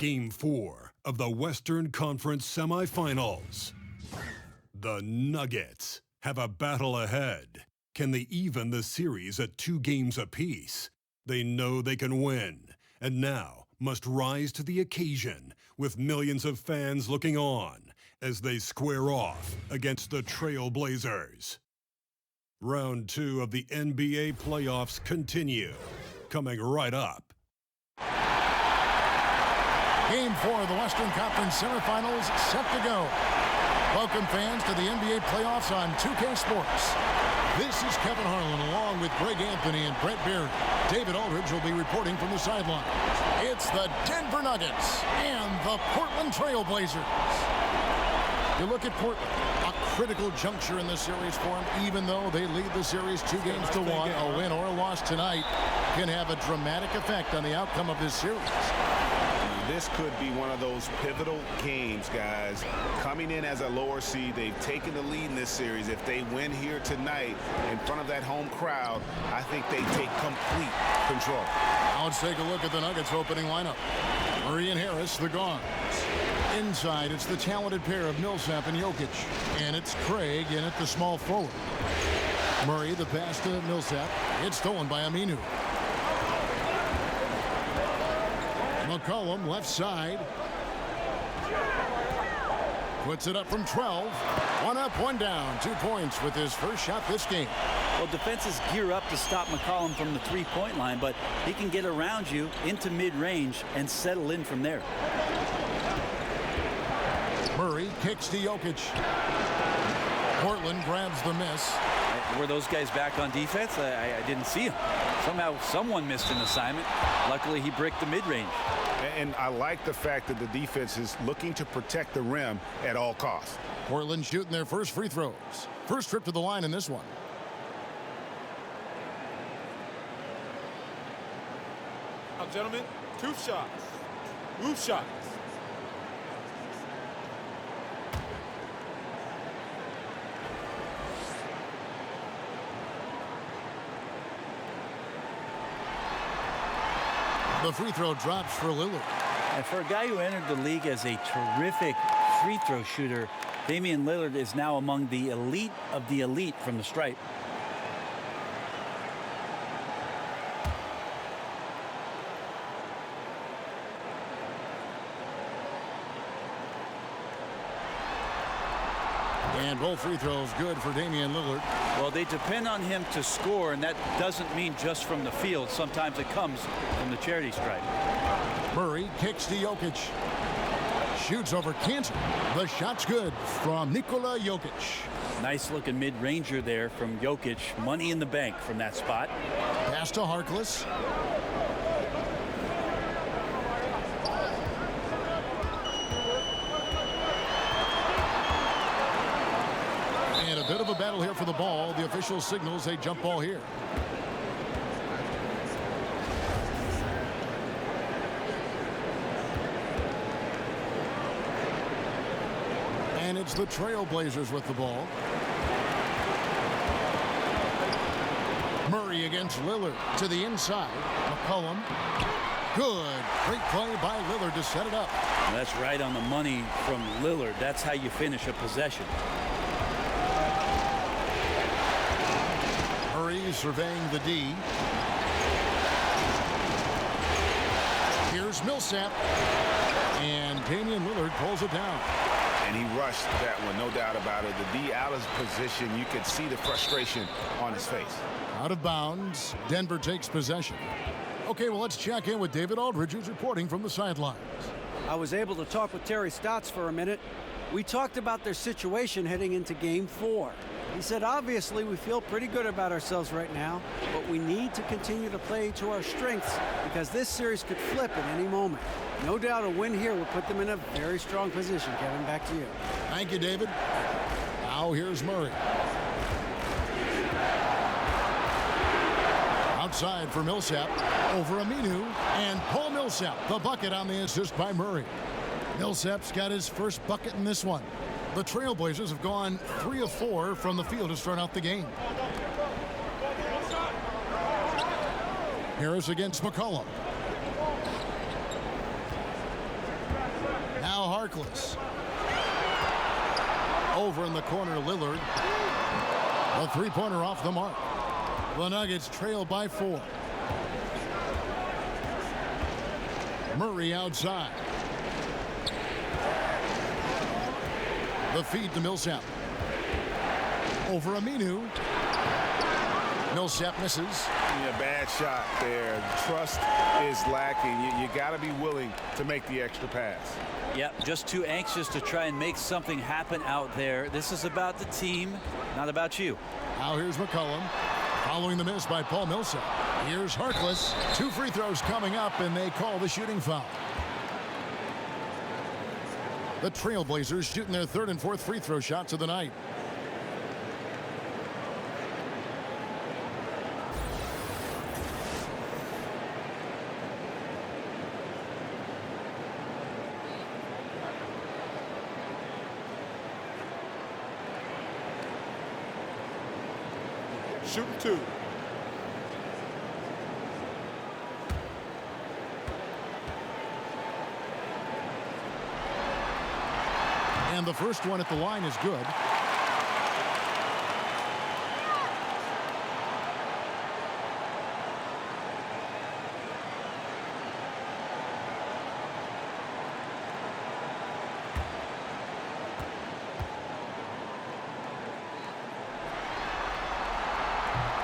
Game 4 of the Western Conference semifinals. The Nuggets have a battle ahead. Can they even the series at 2 games apiece? They know they can win, and now must rise to the occasion with millions of fans looking on as they square off against the Trail Blazers. Round 2 of the NBA playoffs continue, coming right up. Game 4 of the Western Conference semifinals set to go. Welcome fans to the NBA playoffs on 2K Sports. This is Kevin Harlan along with Greg Anthony and Brett Berry. David Aldridge will be reporting from the sideline. It's the Denver Nuggets and the Portland Trail Blazers. You look at Portland, a critical juncture in this series for them. Even though they lead the series 2-1, a win or a loss tonight can have a dramatic effect on the outcome of this series. This could be one of those pivotal games, guys. Coming in as a lower seed, they've taken the lead in this series. If they win here tonight in front of that home crowd, I think they take complete control. Now let's take a look at the Nuggets opening lineup. Murray and Harris, the guards. Inside, it's the talented pair of Millsap and Jokic. And it's Craig in at the small forward. Murray, the pass to Millsap. It's stolen by Aminu. McCollum, left side. Puts it up from 12. 1 up, 1 down. 2 points with his first shot this game. Well, defenses gear up to stop McCollum from the three-point line, but he can get around you into mid-range and settle in from there. Murray kicks to Jokic. Portland grabs the miss. Were those guys back on defense? I didn't see him. Somehow someone missed an assignment. Luckily, he bricked the mid-range. And I like the fact that the defense is looking to protect the rim at all costs. Portland shooting their first free throws. First trip to the line in this one. Now, gentlemen, 2 shots. 2 shots. The free throw drops for Lillard. And for a guy who entered the league as a terrific free throw shooter, Damian Lillard is now among the elite of the elite from the stripe. And both free throws good for Damian Lillard. Well, they depend on him to score, and that doesn't mean just from the field. Sometimes it comes from the charity stripe. Murray kicks to Jokic. Shoots over Cantor. The shot's good from Nikola Jokic. Nice looking mid-ranger there from Jokic. Money in the bank from that spot. Pass to Harkless. And a bit of a battle here for the ball. The official signals a jump ball here. And it's the Trail Blazers with the ball. Murray against Lillard to the inside. McCollum. Good. Great play by Lillard to set it up. That's right on the money from Lillard. That's how you finish a possession. Murray surveying the D. Here's Millsap. And Damian Lillard pulls it down. And he rushed that one, no doubt about it. The D out of position, you could see the frustration on his face. Out of bounds. Denver takes possession. Okay, well, let's check in with David Aldridge, who's reporting from the sidelines. I was able to talk with Terry Stotts for a minute. We talked about their situation heading into Game 4. He said, obviously, we feel pretty good about ourselves right now, but we need to continue to play to our strengths because this series could flip at any moment. No doubt a win here will put them in a very strong position. Kevin, back to you. Thank you, David. Now here's Murray. Outside for Millsap. Over Aminu. And Paul Millsap, the bucket on the assist by Murray. Millsap's got his first bucket in this one. The Trailblazers have gone 3 of 4 from the field to start out the game. Harris against McCollum. Now Harkless. Over in the corner, Lillard. A three-pointer off the mark. The Nuggets trail by 4. Murray outside. The feed to Millsap. Over Aminu. Millsap misses. Yeah, bad shot there. Trust is lacking. You got to be willing to make the extra pass. Yep, just too anxious to try and make something happen out there. This is about the team, not about you. Now here's McCollum. Following the miss by Paul Millsap. Here's Harkless. 2 free throws coming up, and they call the shooting foul. The Trailblazers shooting their 3rd and 4th free throw shots of the night. Shooting 2. And the first one at the line is good.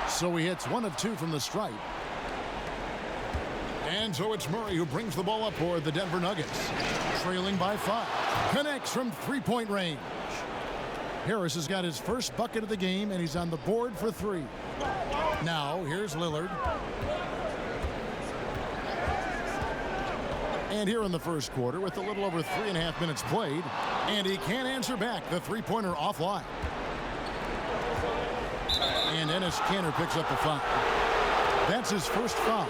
So he hits 1 of 2 from the stripe. And so it's Murray who brings the ball up for the Denver Nuggets. Trailing by 5. Connects from 3-point range. Harris has got his first bucket of the game, and he's on the board for 3. Now, here's Lillard. And here in the first quarter, with a little over 3.5 minutes played, and he can't answer back. The three-pointer offline. And Enes Kanter picks up the foul. That's his first foul.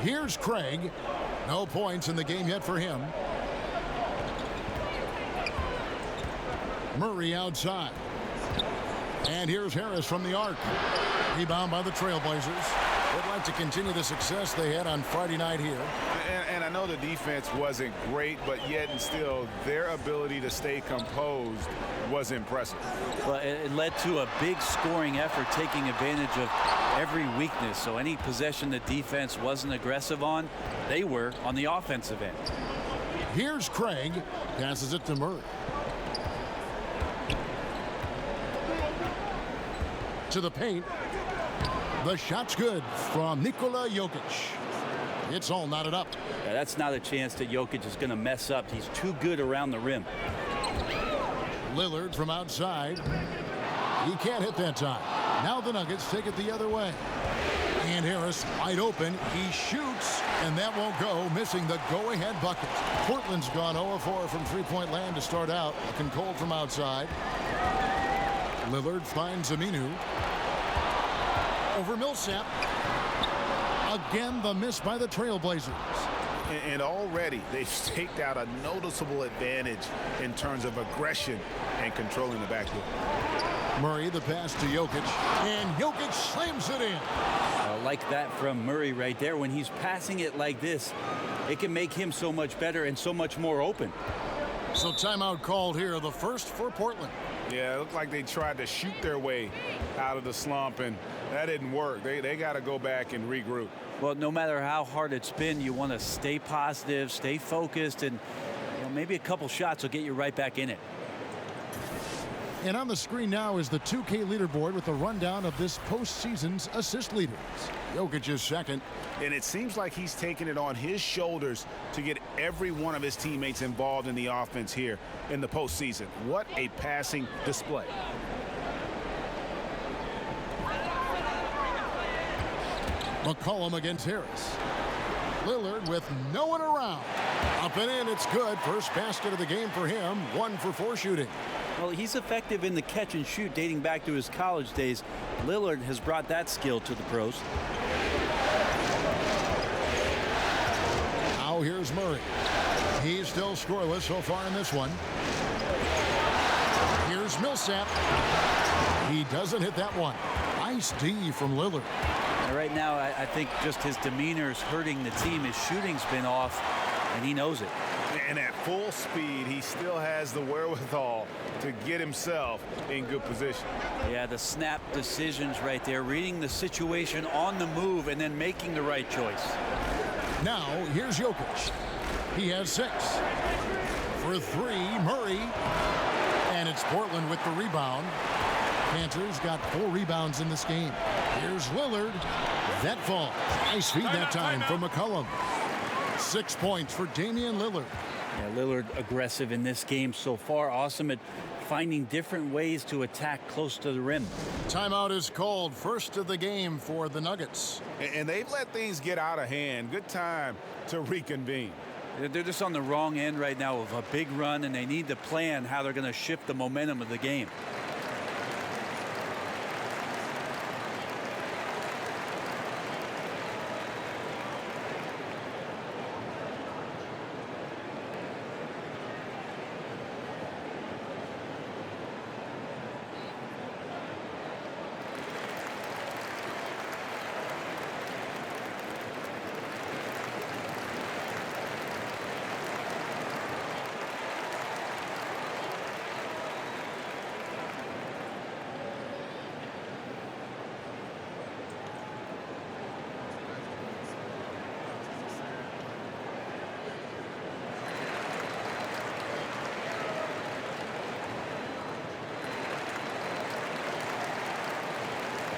Here's Craig. No points in the game yet for him. Murray outside. And here's Harris from the arc. Rebound by the Trailblazers. They'd like to continue the success they had on Friday night here. And I know the defense wasn't great, but yet and still, their ability to stay composed was impressive. Well, it led to a big scoring effort, taking advantage of every weakness. So any possession the defense wasn't aggressive on, they were on the offensive end. Here's Craig. Passes it to Murray. To the paint. The shot's good from Nikola Jokic. It's all knotted up. Yeah, that's not a chance that Jokic is going to mess up. He's too good around the rim. Lillard from outside. He can't hit that time. Now the Nuggets take it the other way. And Harris wide open. He shoots, and that won't go, missing the go-ahead bucket. Portland's gone 0-4 from three-point land to start out. Looking cold from outside. Lillard finds Aminu. Over Millsap. Again, the miss by the Trailblazers. And already they've staked out a noticeable advantage in terms of aggression and controlling the backcourt. Murray, the pass to Jokic, and Jokic slams it in. I like that from Murray right there. When he's passing it like this, it can make him so much better and so much more open. So timeout called here, the first for Portland. Yeah, it looked like they tried to shoot their way out of the slump, and that didn't work. They got to go back and regroup. Well, no matter how hard it's been, you want to stay positive, stay focused, and maybe a couple shots will get you right back in it. And on the screen now is the 2K leaderboard with a rundown of this postseason's assist leaders. Jokic is second. And it seems like he's taking it on his shoulders to get every one of his teammates involved in the offense here in the postseason. What a passing display. McCollum against Harris. Lillard with no one around. Up and in, it's good. First basket of the game for him. 1 for 4 shooting. Well, he's effective in the catch and shoot dating back to his college days. Lillard has brought that skill to the pros. Now here's Murray. He's still scoreless so far in this one. Here's Millsap. He doesn't hit that one. Nice D from Lillard. And right now, I think just his demeanor is hurting the team. His shooting's been off, and he knows it. And at full speed, he still has the wherewithal to get himself in good position. Yeah, the snap decisions right there, reading the situation on the move and then making the right choice. Now, here's Jokic. He has 6. For 3, Murray. And it's Portland with the rebound. Panthers got 4 rebounds in this game. Here's Lillard. That falls. Nice feed that time from McCollum. 6 points for Damian Lillard. Yeah, Lillard aggressive in this game so far. Awesome at finding different ways to attack close to the rim. Timeout is called. First of the game for the Nuggets. And they've let things get out of hand. Good time to reconvene. They're just on the wrong end right now of a big run, and they need to plan how they're going to shift the momentum of the game.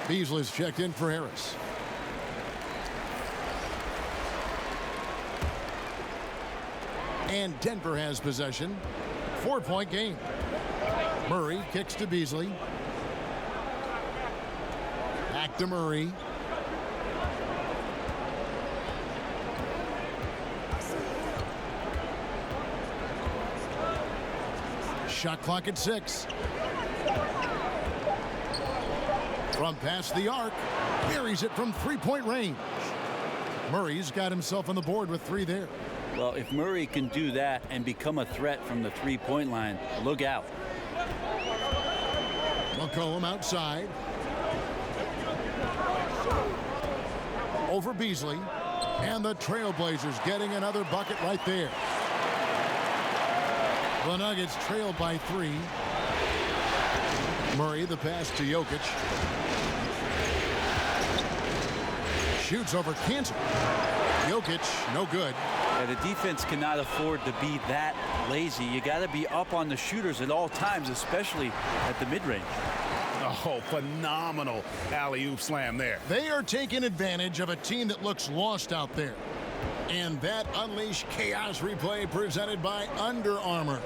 Beasley's checked in for Harris. And Denver has possession. 4-point game. Murray kicks to Beasley. Back to Murray. Shot clock at 6. From past the arc, buries it from 3-point range. Murray's got himself on the board with 3 there. Well, if Murray can do that and become a threat from the 3-point line, look out. McCollum outside. Over Beasley. And the Trailblazers getting another bucket right there. The Nuggets trail by 3. Murray, the pass to Jokic. Shoots over Kanter. Jokic, no good. Yeah, the defense cannot afford to be that lazy. You got to be up on the shooters at all times, especially at the mid-range. Oh, phenomenal alley-oop slam there. They are taking advantage of a team that looks lost out there. And that Unleash Chaos replay presented by Under Armour.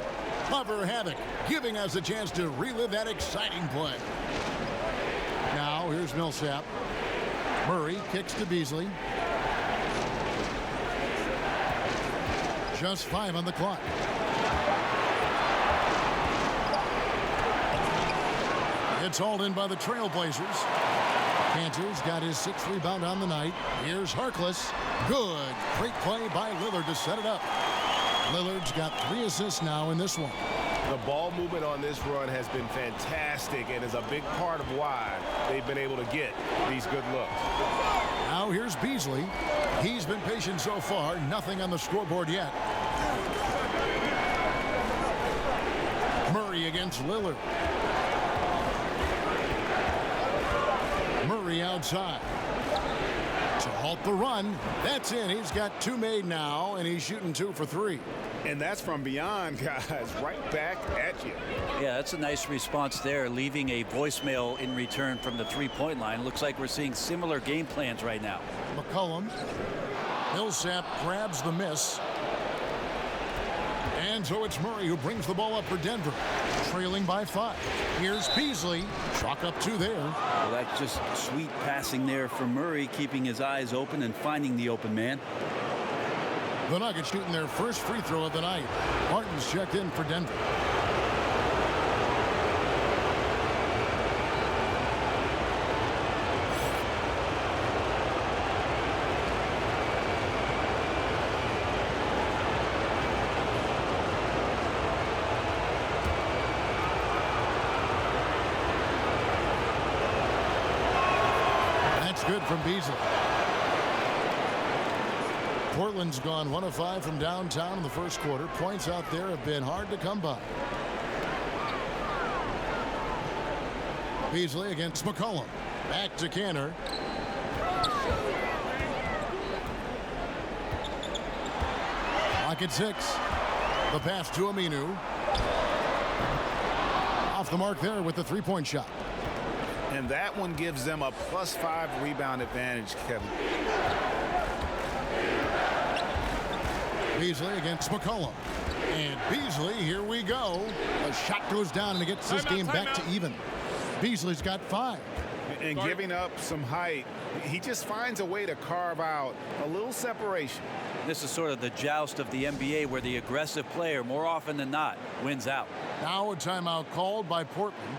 Cover Havoc, giving us a chance to relive that exciting play. Now, here's Millsap. Murray kicks to Beasley. Just 5 on the clock. It's hauled in by the Trailblazers. Kanter's got his 6th rebound on the night. Here's Harkless. Good. Great play by Lillard to set it up. Lillard's got 3 assists now in this one. The ball movement on this run has been fantastic and is a big part of why they've been able to get these good looks. Now here's Beasley. He's been patient so far. Nothing on the scoreboard yet. Murray against Lillard. Murray outside. To halt the run. That's in. He's got 2 made now, and he's shooting 2 for 3. And that's from beyond, guys. Right back at you. Yeah, that's a nice response there, leaving a voicemail in return from the 3-point line. Looks like we're seeing similar game plans right now. McCollum. Millsap grabs the miss. And so it's Murray who brings the ball up for Denver, trailing by 5. Here's Beasley. Chalk up 2 there. Well, that's just sweet passing there from Murray, keeping his eyes open and finding the open man. The Nuggets shooting their first free throw of the night. Martin's checked in for Denver. good from Beasley. Portland's gone 1 of 5 from downtown in the first quarter. Points out there have been hard to come by. Beasley against McCollum. Back to Canner. Lock at 6. The pass to Aminu. Off the mark there with the three-point shot. And that one gives them a +5 rebound advantage, Kevin. Beasley against McCollum. And Beasley, here we go. A shot goes down and it gets this game back to even. Beasley's got 5. And giving up some height, he just finds a way to carve out a little separation. This is sort of the joust of the NBA where the aggressive player, more often than not, wins out. Now a timeout called by Portland.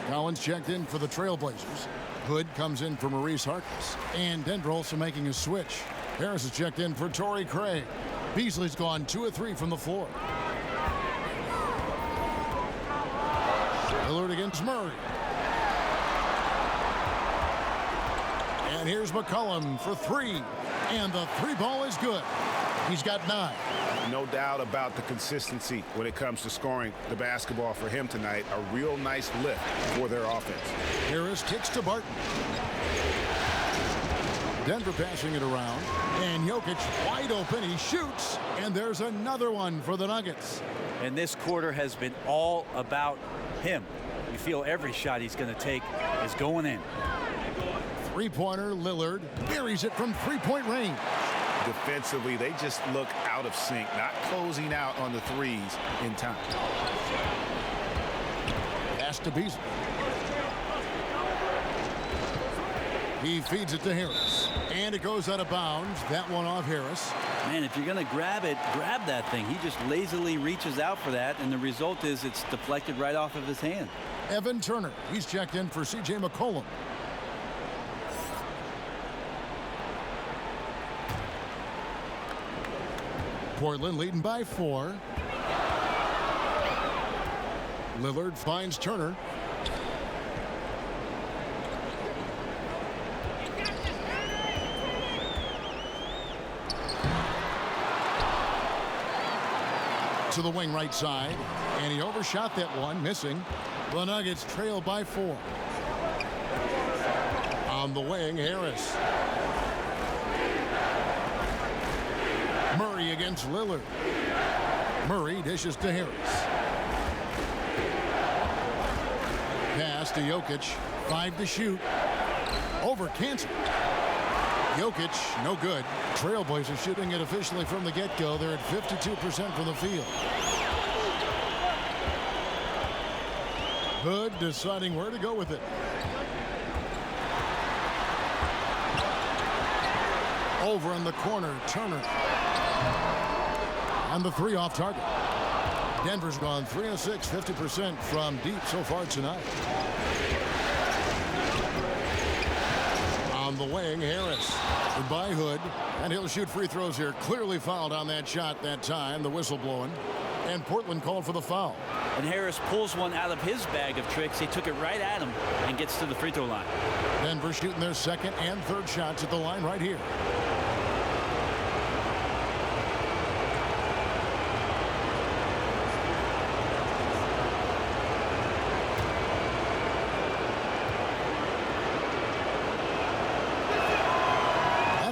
Collins checked in for the Trailblazers. Hood comes in for Maurice Harkless. And Denver also making a switch. Harris is checked in for Torrey Craig. Beasley's gone 2 of 3 from the floor. Lillard against Murray. And here's McCollum for 3. And the 3 ball is good. He's got 9. No doubt about the consistency when it comes to scoring the basketball for him tonight. A real nice lift for their offense. Harris kicks to Barton. Denver passing it around. And Jokic wide open. He shoots. And there's another one for the Nuggets. And this quarter has been all about him. You feel every shot he's going to take is going in. Three-pointer, Lillard buries it from three-point range. Defensively, they just look out of sync, not closing out on the threes in time. Pass to Beasley. He feeds it to Harris. And it goes out of bounds. That one off Harris. Man, if you're going to grab it, grab that thing. He just lazily reaches out for that, and the result is it's deflected right off of his hand. Evan Turner. He's checked in for C.J. McCollum. Portland leading by 4. Lillard finds Turner. To the wing right side. And he overshot that one, missing. The Nuggets trail by 4. On the wing, Harris. Murray against Lillard. Murray dishes to Harris. Pass to Jokic. 5 to shoot. Over Cantor. Jokic, no good. Trailblazers shooting it officially from the get-go. They're at 52% from the field. Hood deciding where to go with it. Over in the corner, Turner. And the 3 off target. Denver's gone 3 of 6, 50% from deep so far tonight. On the wing, Harris. Goodbye, Hood. And he'll shoot free throws here. Clearly fouled on that shot that time. The whistle blowing. And Portland called for the foul. And Harris pulls one out of his bag of tricks. He took it right at him and gets to the free throw line. Denver shooting their second and third shots at the line right here.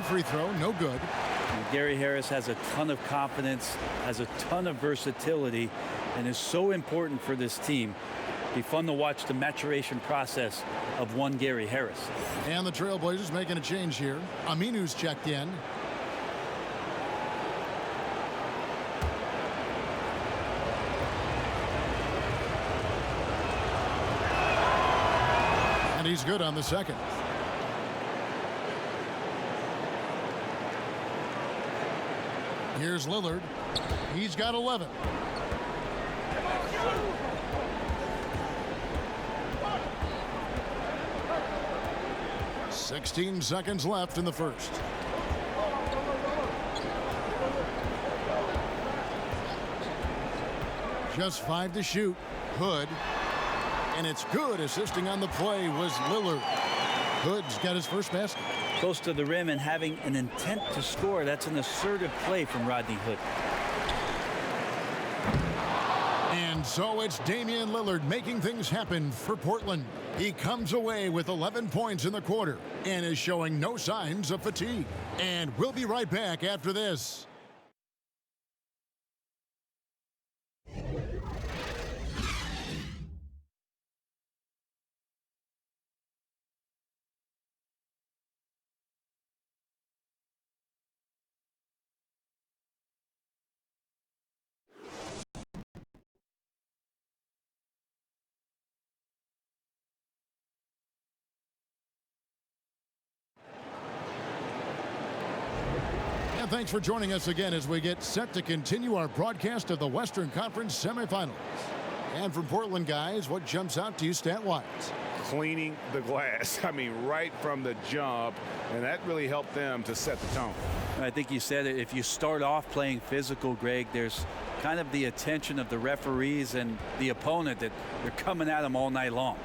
Free throw, no good. Gary Harris has a ton of confidence, has a ton of versatility, and is so important for this team. Be fun to watch the maturation process of one Gary Harris. And the Trailblazers making a change here. Aminu's checked in. And he's good on the second. Here's Lillard. He's got 11. 16 seconds left in the first. Just 5 to shoot. Hood. And it's good. Assisting on the play was Lillard. Hood's got his first basket. Close to the rim and having an intent to score. That's an assertive play from Rodney Hood. And so it's Damian Lillard making things happen for Portland. He comes away with 11 points in the quarter and is showing no signs of fatigue. And we'll be right back after this. Thanks for joining us again as we get set to continue our broadcast of the Western Conference semifinals. And from Portland, guys, what jumps out to you stat-wise? Cleaning the glass. I mean, right from the jump, and that really helped them to set the tone. I think you said it. If you start off playing physical, Greg, there's kind of the attention of the referees and the opponent that they're coming at them all night long.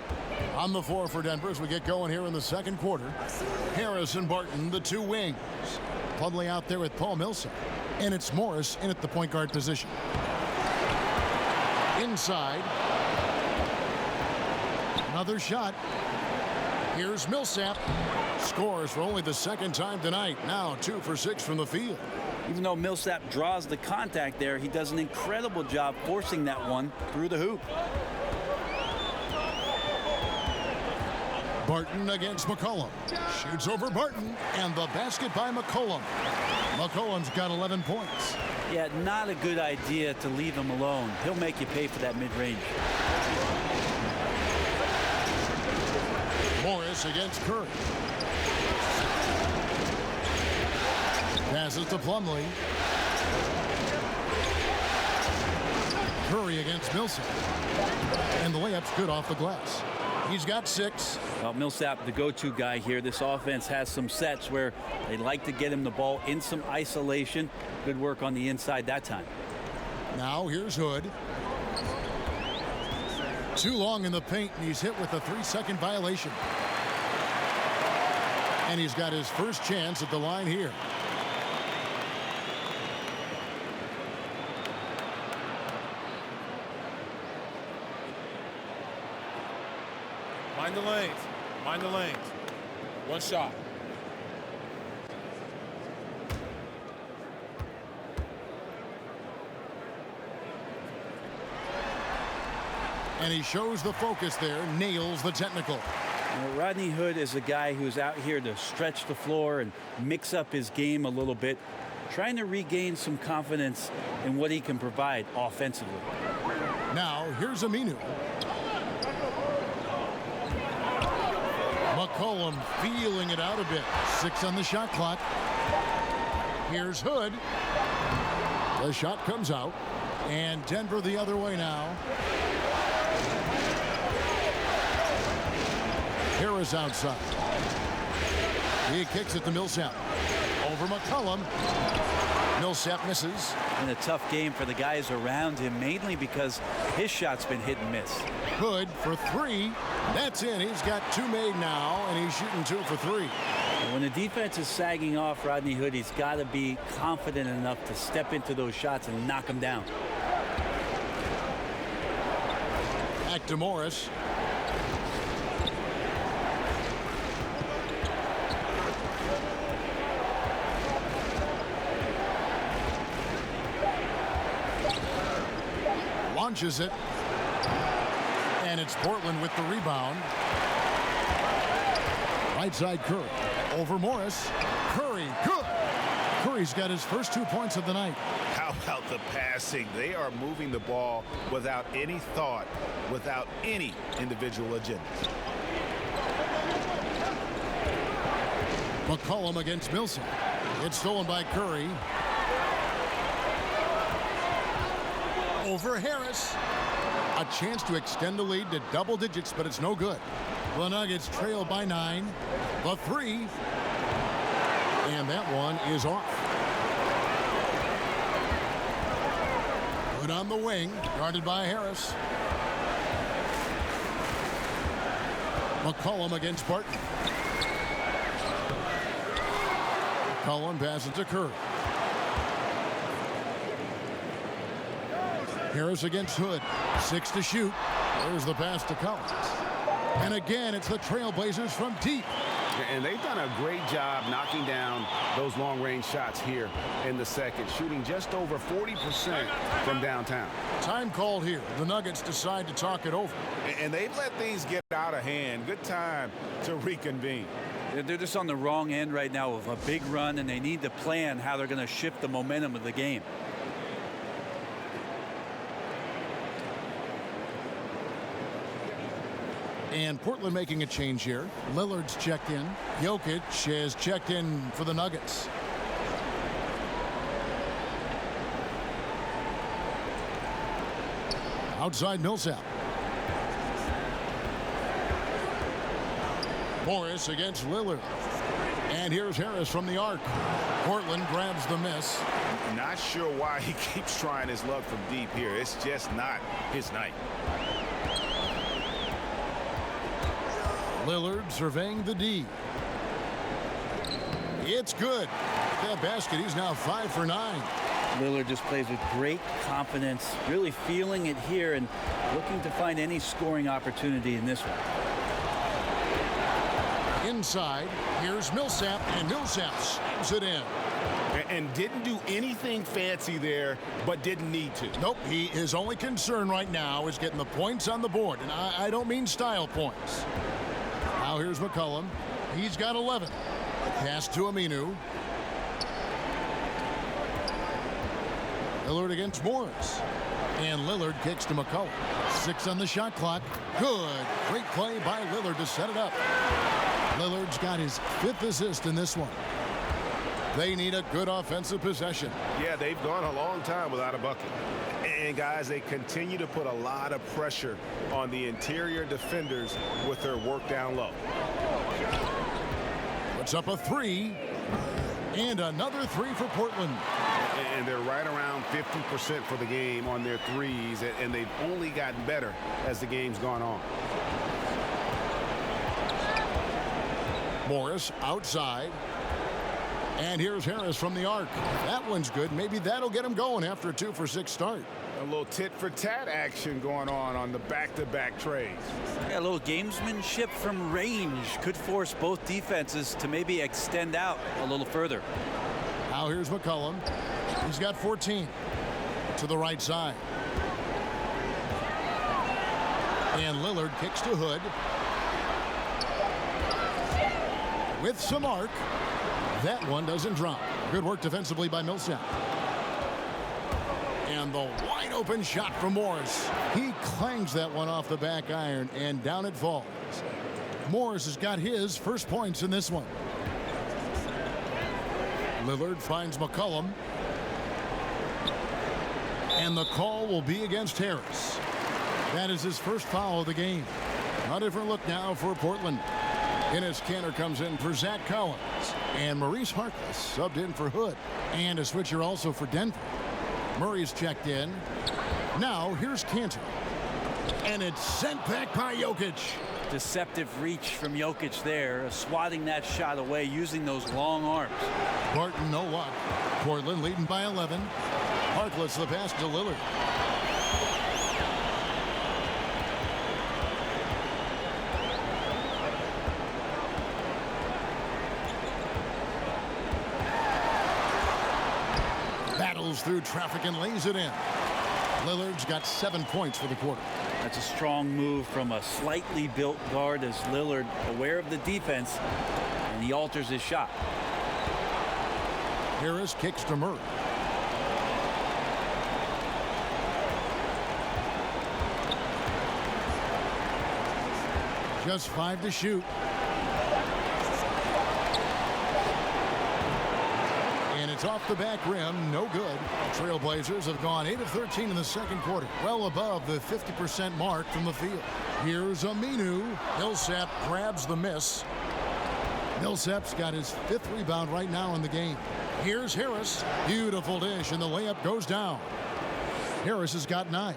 On the floor for Denver as we get going here in the second quarter. Harris and Barton, the two wings. Plumlee out there with Paul Millsap. And it's Morris in at the point guard position. Inside. Another shot. Here's Millsap. Scores for only the second time tonight. Now 2 for 6 from the field. Even though Millsap draws the contact there, he does an incredible job forcing that one through the hoop. Barton against McCollum. Shoots over Barton, and the basket by McCollum. McCollum's got 11 points. Yeah, not a good idea to leave him alone. He'll make you pay for that mid-range. Morris against Curry. Passes to Plumlee. Curry against Millsap. And the layup's good off the glass. He's got 6. Well, Millsap, the go-to guy here. This offense has some sets where they like to get him the ball in some isolation. Good work on the inside that time. Now here's Hood. Too long in the paint, and he's hit with a 3-second violation. And he's got his first chance at the line here. Mind the lanes. Mind the lanes. One shot. And he shows the focus there, nails the technical. Rodney Hood is a guy who's out here to stretch the floor and mix up his game a little bit, trying to regain some confidence in what he can provide offensively. Now, here's Aminu. McCollum feeling it out a bit. 6 on the shot clock. Here's Hood. The shot comes out. And Denver the other way now. Harris outside. He kicks it to Millsap. Over McCollum. Millsap misses. And a tough game for the guys around him, mainly because his shot's been hit and miss. Hood for 3. That's in. He's got 2 made now, and he's shooting 2 for 3. When the defense is sagging off Rodney Hood, he's got to be confident enough to step into those shots and knock them down. Back to Morris. Launches it. And it's Portland with the rebound. Right side Curry. Over Morris. Curry, good. Curry's got his first 2 points of the night. How about the passing? They are moving the ball without any thought, without any individual agenda. McCollum against Millsap. It's stolen by Curry. Over Harris. A chance to extend the lead to double digits, but it's no good. The Nuggets trail by 9. The three. And that one is off. Good on the wing. Guarded by Harris. McCollum against Barton. McCollum passes to Kerr. Harris against Hood. 6 to shoot. There's the pass to Collins. And again, it's the Trailblazers from deep. And they've done a great job knocking down those long-range shots here in the second, shooting just over 40% from downtown. Time called here. The Nuggets decide to talk it over. And they've let things get out of hand. Good time to reconvene. They're just on the wrong end right now of a big run, and they need to plan how they're going to shift the momentum of the game. And Portland making a change here. Lillard's checked in. Jokic has checked in for the Nuggets. Outside Millsap. Morris against Lillard. And here's Harris from the arc. Portland grabs the miss. Not sure why he keeps trying his luck from deep here. It's just not his night. Lillard surveying the D. It's good. That basket, he's now 5 for 9. Lillard just plays with great confidence, really feeling it here and looking to find any scoring opportunity in this one. Inside, here's Millsap, and Millsap slams it in. And didn't do anything fancy there, but didn't need to. Nope, his only concern right now is getting the points on the board, and I don't mean style points. Now here's McCollum. He's got 11. Pass to Aminu. Lillard against Morris. And Lillard kicks to McCollum. 6 on the shot clock. Good. Great play by Lillard to set it up. Lillard's got his 5th assist in this one. They need a good offensive possession. Yeah, they've gone a long time without a bucket. And, guys, they continue to put a lot of pressure on the interior defenders with their work down low. Puts up a 3. And another 3 for Portland. And they're right around 50% for the game on their threes. And they've only gotten better as the game's gone on. Morris outside. And here's Harris from the arc. That one's good. Maybe that'll get him going after a 2 for 6 start. A little tit-for-tat action going on the back-to-back trades. Yeah, a little gamesmanship from range could force both defenses to maybe extend out a little further. Now here's McCollum. He's got 14 to the right side. And Lillard kicks to Hood. With some arc. That one doesn't drop. Good work defensively by Millsap. And the wide open shot from Morris. He clangs that one off the back iron and down it falls. Morris has got his first points in this one. Lillard finds McCollum. And the call will be against Harris. That is his first foul of the game. A different look now for Portland. Enes Kanter comes in for Zach Collins. And Maurice Harkless subbed in for Hood. And a switcher also for Denver. Murray's checked in. Now here's Kanter. And it's sent back by Jokic. Deceptive reach from Jokic there, swatting that shot away using those long arms. Barton, no luck. Portland leading by 11. Harkless the pass to Lillard. Battles through traffic and lays it in. Lillard's got 7 points for the quarter. That's a strong move from a slightly built guard as Lillard, aware of the defense, and he alters his shot. Harris kicks to Murray. Just 5 to shoot. And it's off the back rim, no good. Trailblazers have gone 8 of 13 in the second quarter, well above the 50% mark from the field. Here's Aminu. Millsap grabs the miss. Millsap's got his 5th rebound right now in the game. Here's Harris. Beautiful dish, and the layup goes down. Harris has got 9.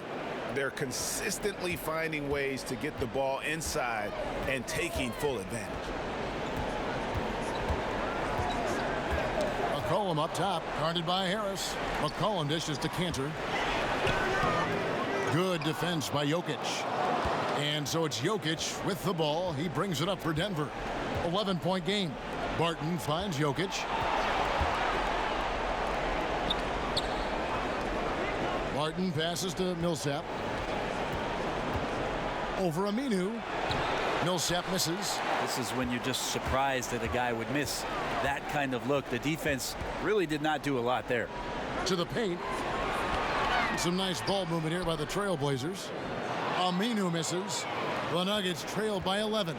They're consistently finding ways to get the ball inside and taking full advantage. McCollum up top, guarded by Harris. McCollum dishes to Cantor. Good defense by Jokic. And so it's Jokic with the ball. He brings it up for Denver. 11-point game. Barton finds Jokic. Barton passes to Millsap. Over Aminu. Millsap misses. This is when you're just surprised that a guy would miss that kind of look. The defense really did not do a lot there. To the paint. Some nice ball movement here by the Trailblazers. Aminu misses. The Nuggets trail by 11.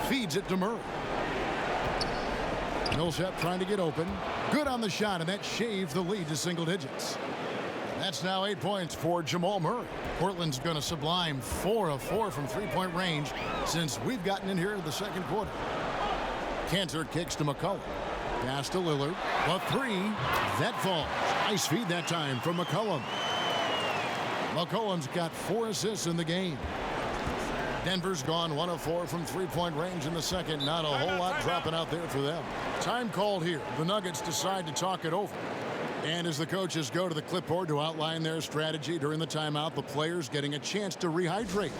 Feeds it to Murray. Millsap trying to get open. Good on the shot, and that shaved the lead to single digits. That's now 8 points for Jamal Murray. Portland's going to sublime 4 of 4 from three-point range since we've gotten in here in the second quarter. Cantor kicks to McCollum. Pass to Lillard. A 3. That falls. Nice feed that time from McCollum. McCollum's got 4 assists in the game. Denver's gone 1 of 4 from three-point range in the second. Not a whole lot dropping out there for them. Time called here. The Nuggets decide to talk it over. And as the coaches go to the clipboard to outline their strategy during the timeout, the players getting a chance to rehydrate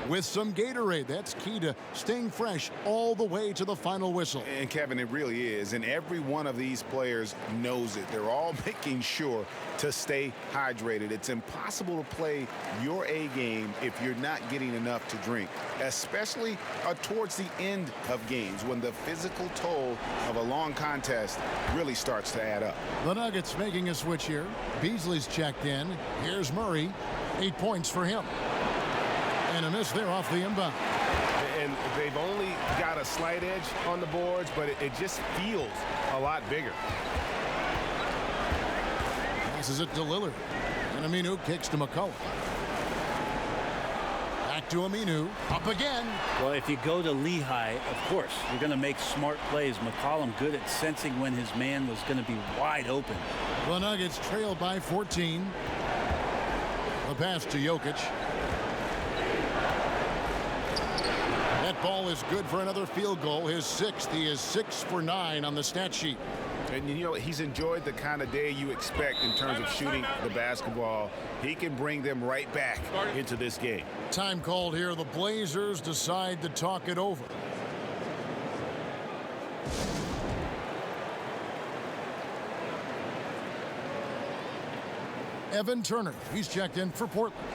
with some Gatorade. That's key to staying fresh all the way to the final whistle. And Kevin, it really is. And every one of these players knows it. They're all making sure to stay hydrated. It's impossible to play your A game if you're not getting enough to drink, especially towards the end of games when the physical toll of a long contest really starts to add up. The Nuggets making a switch here. Beasley's checked in. Here's Murray. 8 points for him. And a miss there off the inbound. And they've only got a slight edge on the boards, but it just feels a lot bigger. Passes it to Lillard. And Aminu kicks to McCollum. Back to Aminu. Up again. Well, if you go to Lehigh, of course, you're going to make smart plays. McCollum good at sensing when his man was going to be wide open. The Nuggets trail by 14. The pass to Jokic. That ball is good for another field goal. His 6th. He is 6 for 9 on the stat sheet. And, you know, he's enjoyed the kind of day you expect in terms of shooting the basketball. He can bring them right back into this game. Time called here. The Blazers decide to talk it over. Evan Turner. He's checked in for Portland.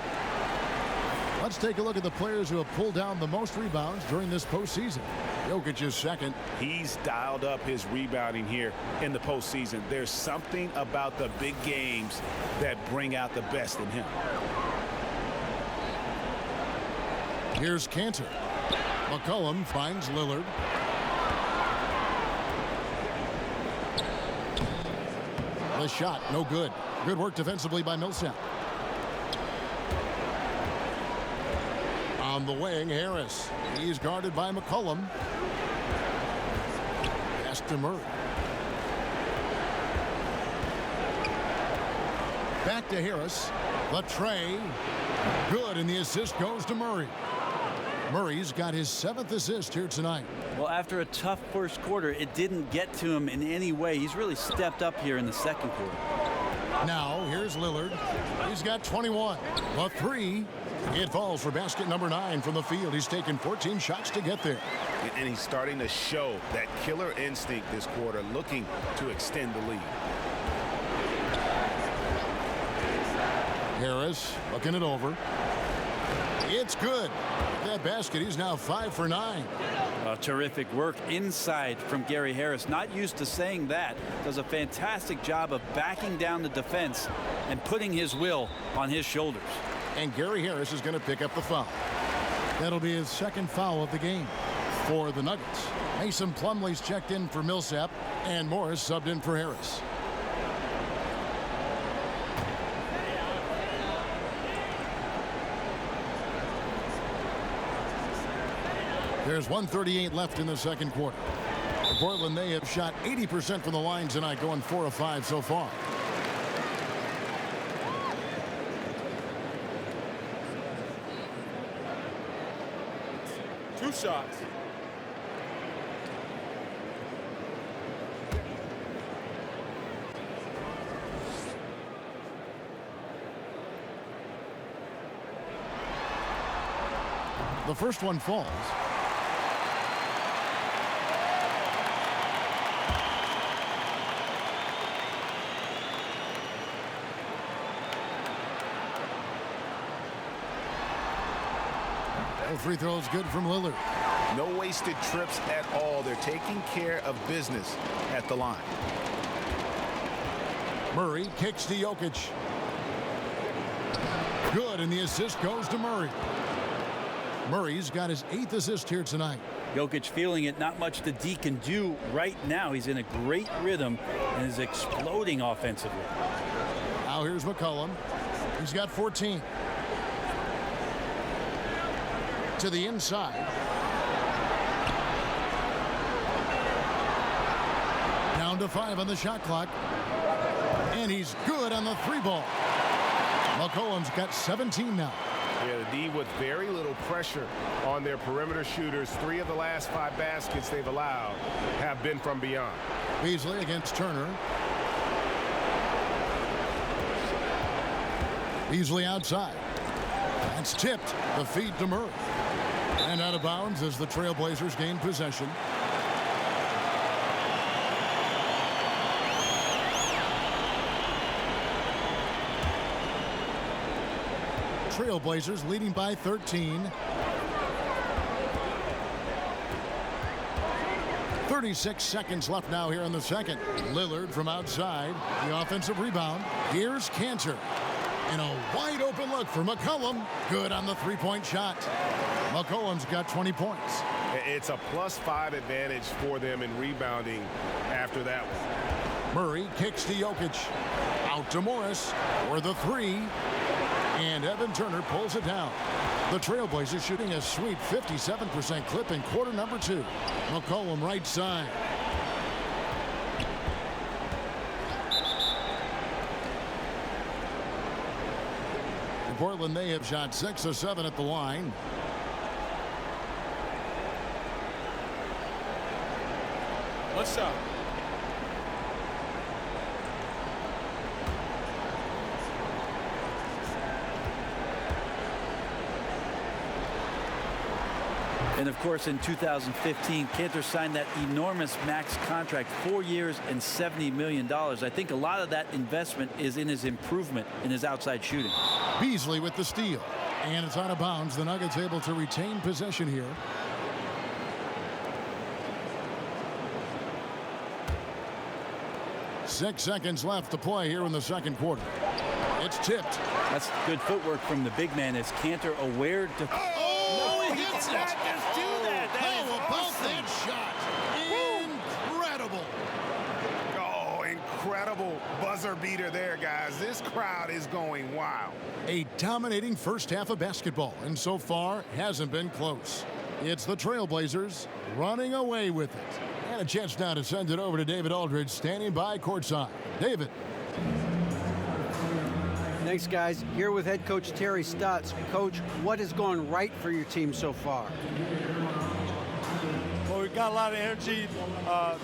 Let's take a look at the players who have pulled down the most rebounds during this postseason. Jokic is second. He's dialed up his rebounding here in the postseason. There's something about the big games that bring out the best in him. Here's Cantor. McCollum finds Lillard. The shot, no good. Good work defensively by Millsap. On the wing, Harris. He's guarded by McCollum. Pass to Murray. Back to Harris. The tray. Good, and the assist goes to Murray. Murray's got his 7th assist here tonight. Well, after a tough first quarter, it didn't get to him in any way. He's really stepped up here in the second quarter. Now, here's Lillard. He's got 21. A 3. It falls for basket number 9 from the field. He's taken 14 shots to get there. And he's starting to show that killer instinct this quarter, looking to extend the lead. Harris looking it over. It's good. That basket, he's now 5 for 9. Terrific work inside from Gary Harris. Not used to saying that. Does a fantastic job of backing down the defense and putting his will on his shoulders. And Gary Harris is going to pick up the foul. That'll be his 2nd foul of the game for the Nuggets. Mason Plumlee's checked in for Millsap, and Morris subbed in for Harris. There's 1:38 left in the second quarter. Portland, they have shot 80% from the line tonight, going 4 of 5 so far. Two shots. The first one falls. No free throws good from Lillard. No wasted trips at all. They're taking care of business at the line. Murray kicks to Jokic. Good, and the assist goes to Murray. Murray's got his 8th assist here tonight. Jokic feeling it. Not much the D can do right now. He's in a great rhythm and is exploding offensively. Now here's McCollum. He's got 14. To the inside. Down to 5 on the shot clock. And he's good on the 3-ball. McCollum's got 17 now. Yeah, the D with very little pressure on their perimeter shooters. 3 of the last 5 baskets they've allowed have been from beyond. Beasley against Turner. Beasley outside. That's tipped. The feed to Murray. And out of bounds as the Trailblazers gain possession. Trailblazers leading by 13. 36 seconds left now here in the second. Lillard from outside. The offensive rebound. Here's Cantor. And a wide open look for McCollum. Good on the 3-point shot. McCollum's got 20 points. It's a +5 advantage for them in rebounding after that one. Murray kicks to Jokic. Out to Morris for the 3. And Evan Turner pulls it down. The Trailblazers shooting a sweet 57% clip in quarter number 2. McCollum right side. In Portland, they have shot 6 of 7 at the line. One shot. And of course, in 2015, Cantor signed that enormous max contract, 4 years and $70 million. I think a lot of that investment is in his improvement in his outside shooting. Beasley with the steal. And it's out of bounds. The Nuggets able to retain possession here. Six seconds left to play here in the second quarter. It's tipped. That's good footwork from the big man. Is Cantor aware to... Oh, he hits it! Just do that. How about that shot? Incredible. Oh, incredible buzzer beater there, guys. This crowd is going wild. A dominating first half of basketball, and so far hasn't been close. It's the Trailblazers running away with it. And a chance now to send it over to David Aldridge, standing by courtside. David. Thanks, guys. Here with head coach Terry Stotts. Coach, what has gone right for your team so far? Well, we've got a lot of energy.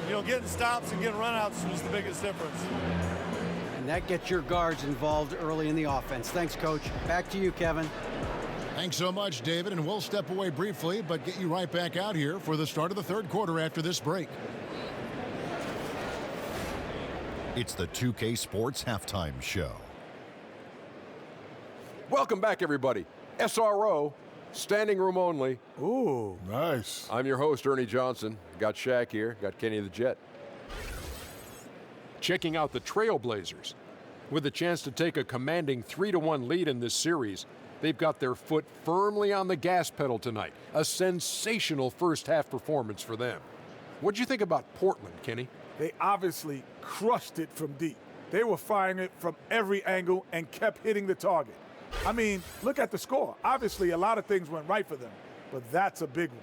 Getting stops and getting runouts was the biggest difference. And that gets your guards involved early in the offense. Thanks, Coach. Back to you, Kevin. Thanks so much, David, and we'll step away briefly, but get you right back out here for the start of the third quarter after this break. It's the 2K Sports Halftime Show. Welcome back, everybody. SRO, standing room only. Ooh, nice. I'm your host, Ernie Johnson. Got Shaq here, got Kenny the Jet. Checking out the Trailblazers. With a chance to take a commanding 3-1 lead in this series, they've got their foot firmly on the gas pedal tonight. A sensational first-half performance for them. What'd you think about Portland, Kenny? They obviously crushed it from deep. They were firing it from every angle and kept hitting the target. I mean, look at the score. Obviously, a lot of things went right for them, but that's a big one.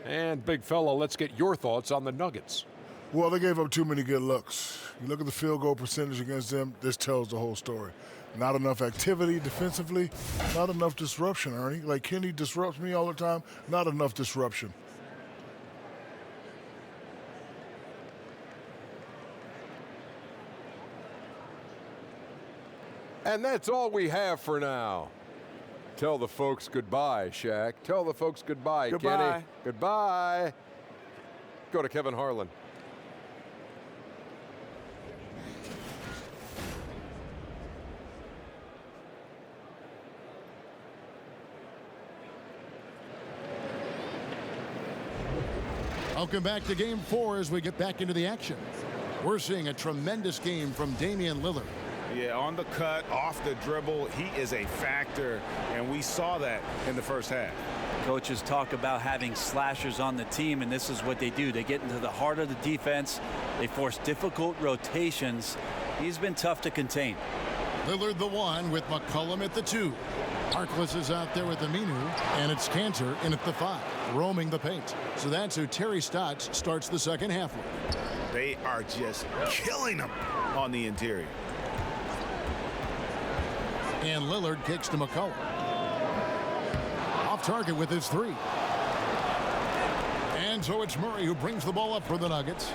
And big fella, let's get your thoughts on the Nuggets. Well, they gave up too many good looks. You look at the field goal percentage against them, this tells the whole story. Not enough activity defensively, not enough disruption, Ernie. Like Kenny disrupts me all the time, not enough disruption. And that's all we have for now. Tell the folks goodbye, Shaq. Tell the folks goodbye, Goodbye. Kenny. Goodbye. Go to Kevin Harlan. Welcome back to Game 4 as we get back into the action. We're seeing a tremendous game from Damian Lillard. Yeah, on the cut, off the dribble, he is a factor, and we saw that in the first half. Coaches talk about having slashers on the team, and this is what they do. They get into the heart of the defense. They force difficult rotations. He's been tough to contain. Lillard the 1 with McCollum at the 2. Harkless is out there with Aminu, and it's Cantor in at the 5, roaming the paint. So that's who Terry Stotts starts the second half with. They are just killing them on the interior. And Lillard kicks to McCollum. Off target with his 3. And so it's Murray who brings the ball up for the Nuggets.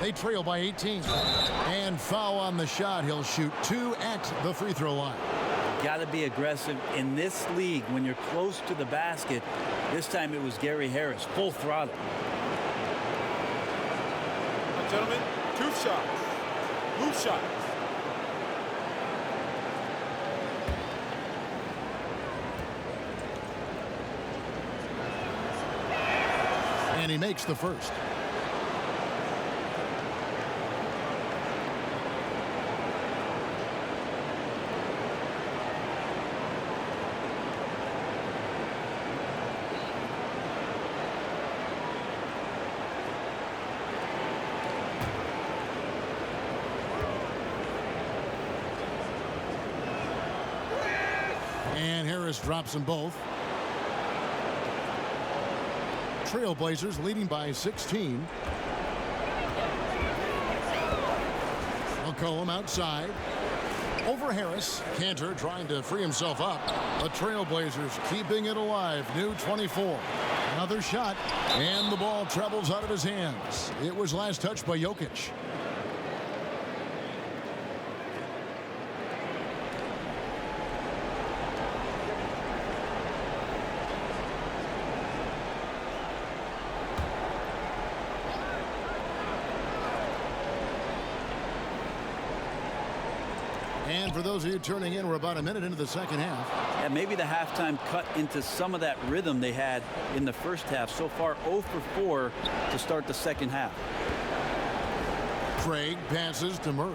They trail by 18. And foul on the shot. He'll shoot 2 at the free throw line. Got to be aggressive in this league when you're close to the basket. This time it was Gary Harris, full throttle. Gentlemen, 2 shots. Loop shots. And he makes the first. And Harris drops them both. Trailblazers leading by 16. McCollum outside. Over Harris. Cantor trying to free himself up. The Trailblazers keeping it alive. New 24. Another shot. And the ball travels out of his hands. It was last touched by Jokic. And for those of you turning in, we're about a minute into the second half. Yeah, maybe the halftime cut into some of that rhythm they had in the first half. So far, 0 for 4 to start the second half. Craig passes to Murray.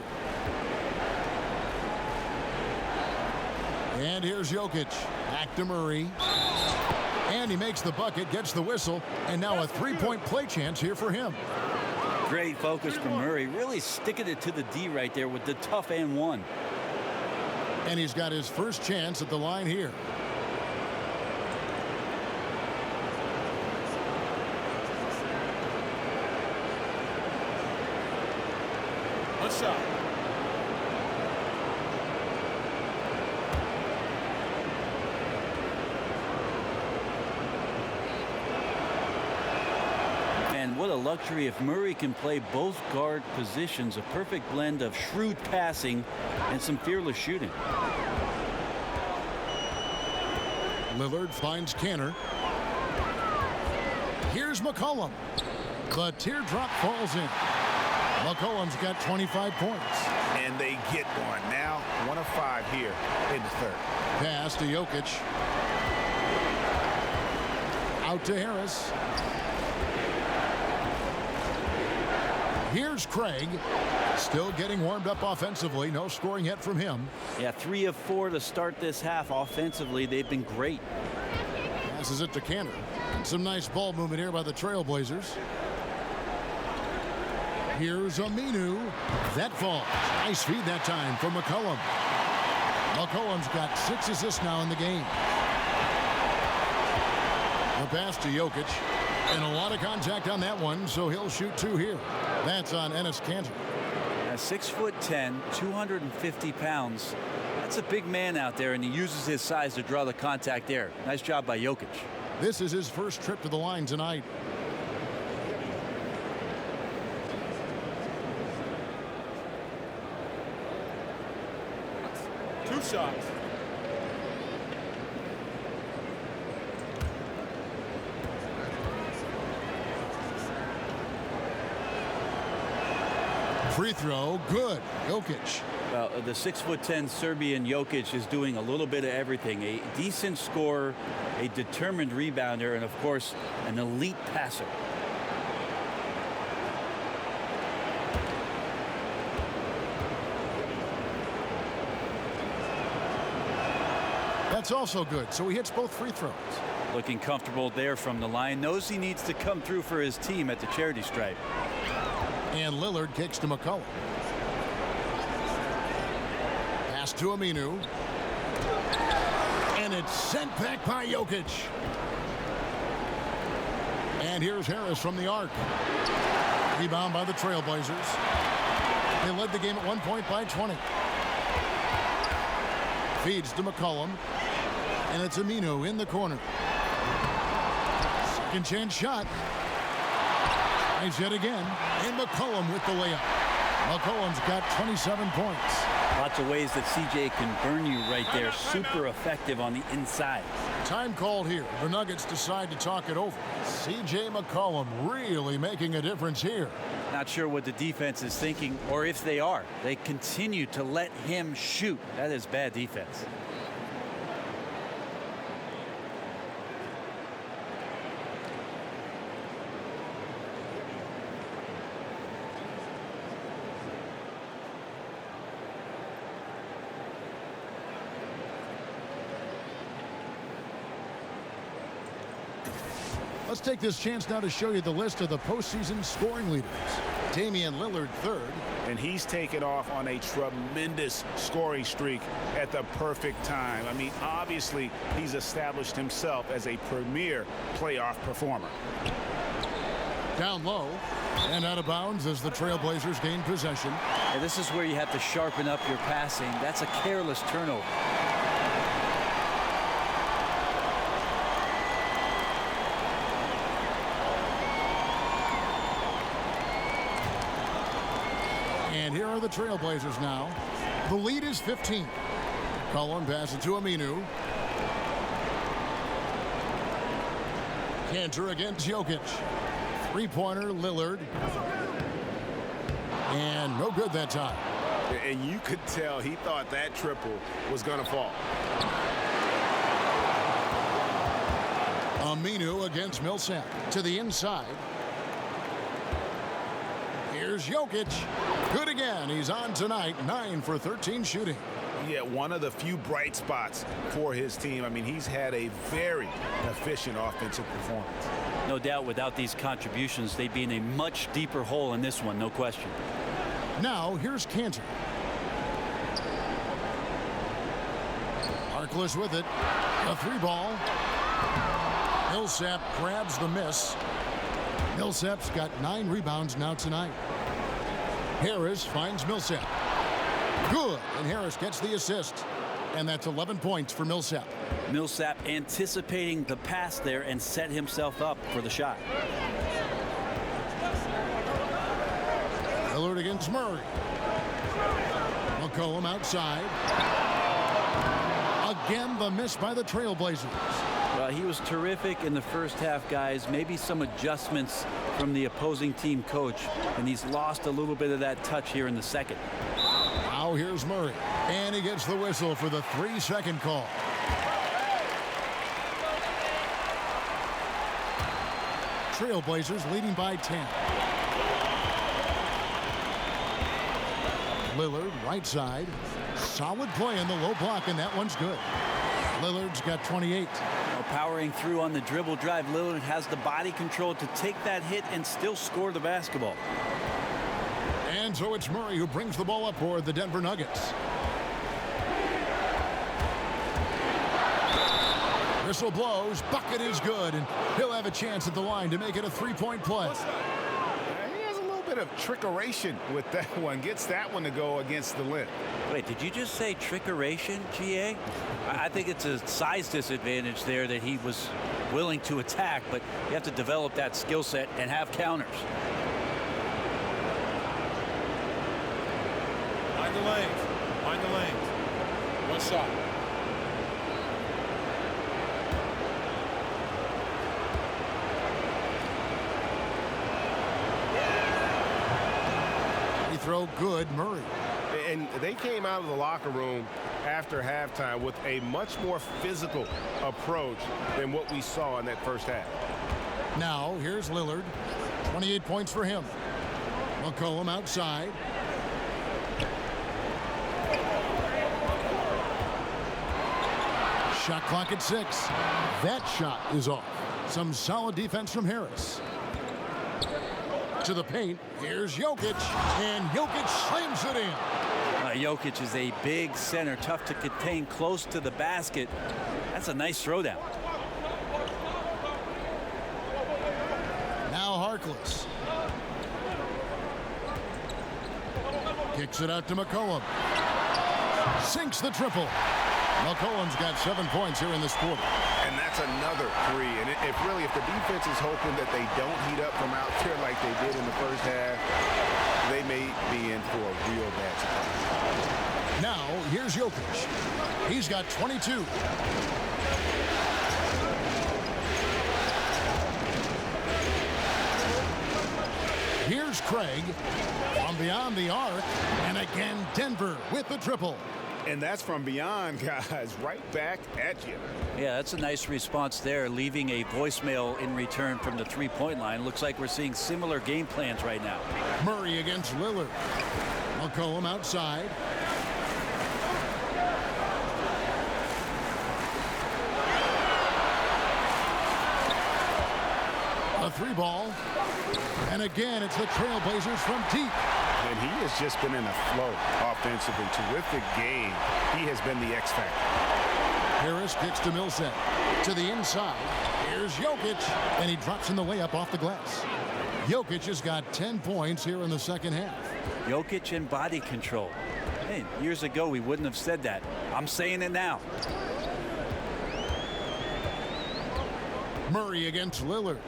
And here's Jokic. Back to Murray. And he makes the bucket, gets the whistle, and now a three-point play chance here for him. Great focus from Murray. Really sticking it to the D right there with the tough and one. And he's got his first chance at the line here. One shot. And what a luxury if Murray can play both guard positions. A perfect blend of shrewd passing and some fearless shooting. Lillard finds Cantor. Here's McCollum. The teardrop falls in. McCollum's got 25 points. And they get one. Now 1 of 5 here in the third. Pass to Jokic. Out to Harris. Here's Craig. Still getting warmed up offensively. No scoring yet from him. Yeah, 3 of 4 to start this half. Offensively, they've been great. Passes it to Cantor. Some nice ball movement here by the Trailblazers. Here's Aminu. That falls. Nice feed that time for McCollum. McCollum's got 6 assists now in the game. The pass to Jokic. And a lot of contact on that one, so he'll shoot 2 here. That's on Enes Kanter. At 6'10", 250 pounds, that's a big man out there, and he uses his size to draw the contact there. Nice job by Jokic. This is his first trip to the line tonight. Two shots. Free throw, good. Jokic. Well, the 6'10" Serbian Jokic is doing a little bit of everything. A decent scorer, a determined rebounder, and of course, an elite passer. That's also good, so he hits both free throws. Looking comfortable there from the line. Knows he needs to come through for his team at the charity stripe. And Lillard kicks to McCollum. Pass to Aminu. And it's sent back by Jokic. And here's Harris from the arc. Rebound by the Trailblazers. They led the game at 1 point by 20. Feeds to McCollum. And it's Aminu in the corner. Second chance shot. Nice hit again. And McCollum with the layup. McCollum's got 27 points. Lots of ways that CJ can burn you right there. Super effective on the inside. Time called here. The Nuggets decide to talk it over. CJ McCollum really making a difference here. Not sure what the defense is thinking, or if they are. They continue to let him shoot. That is bad defense. Let's take this chance now to show you the list of the postseason scoring leaders. Damian Lillard third. And he's taken off on a tremendous scoring streak at the perfect time. I mean, obviously, he's established himself as a premier playoff performer. Down low and out of bounds as the Trailblazers gain possession. Yeah, this is where you have to sharpen up your passing. That's a careless turnover. And here are the Trailblazers now. The lead is 15. Cullen passes to Aminu. Kanter against Jokic. Three-pointer, Lillard. And no good that time. And you could tell he thought that triple was going to fall. Aminu against Millsap. To the inside. Here's Jokic. Good again. He's on tonight. 9 for 13 shooting. Yeah, one of the few bright spots for his team. I mean, he's had a very efficient offensive performance. No doubt without these contributions, they'd be in a much deeper hole in this one, no question. Now, here's Kanter. Harkless with it. A three ball. Millsap grabs the miss. Millsap's got 9 rebounds now tonight. Harris finds Millsap. Good, and Harris gets the assist. And that's 11 points for Millsap. Millsap anticipating the pass there and set himself up for the shot. Lillard against Murray. McCollum outside. Again, the miss by the Trailblazers. Well, he was terrific in the first half, guys. Maybe some adjustments from the opposing team coach, and he's lost a little bit of that touch here in the second. Now here's Murray, and he gets the whistle for the 3-second call. Trailblazers leading by 10. Lillard right side. Solid play in the low block, and that one's good. Lillard's got 28. Powering through on the dribble drive, Lillard has the body control to take that hit and still score the basketball. And so it's Murray who brings the ball up for the Denver Nuggets. Whistle blows. Bucket is good, and he'll have a chance at the line to make it a three-point play. He has a little bit of trickeration with that one. Gets that one to go against the limb. Wait, did you just say trickeration, GA? I think it's a size disadvantage there that he was willing to attack, but you have to develop that skill set and have counters. Mind the lanes. Mind the lanes. One shot. He throw good, Murray. And they came out of the locker room after halftime with a much more physical approach than what we saw in that first half. Now, here's Lillard. 28 points for him. McCollum outside. Shot clock at 6. That shot is off. Some solid defense from Harris. To the paint. Here's Jokic. And Jokic slams it in. Jokic is a big center, tough to contain close to the basket. That's a nice throwdown. Now Harkless. Kicks it out to McCollum. Sinks the triple. McCollum's got 7 points here in this quarter. And that's another three. And if the defense is hoping that they don't heat up from out there like they did in the first half, they may be in for a real bad surprise. Now, here's Jokic. He's got 22. Here's Craig from beyond the arc. And again, Denver with the triple. And that's from beyond, guys, right back at you. Yeah, that's a nice response there, leaving a voicemail in return from the three-point line. Looks like we're seeing similar game plans right now. Murray against Lillard. McCollum outside. A three ball. And again, it's the Trailblazers from deep. And he has just been in a flow offensively. Terrific game. He has been the X factor. Harris kicks to Millsap. To the inside. Here's Jokic. And he drops in the layup off the glass. Jokic has got 10 points here in the second half. Jokic and body control. Hey, years ago we wouldn't have said that. I'm saying it now. Murray against Lillard.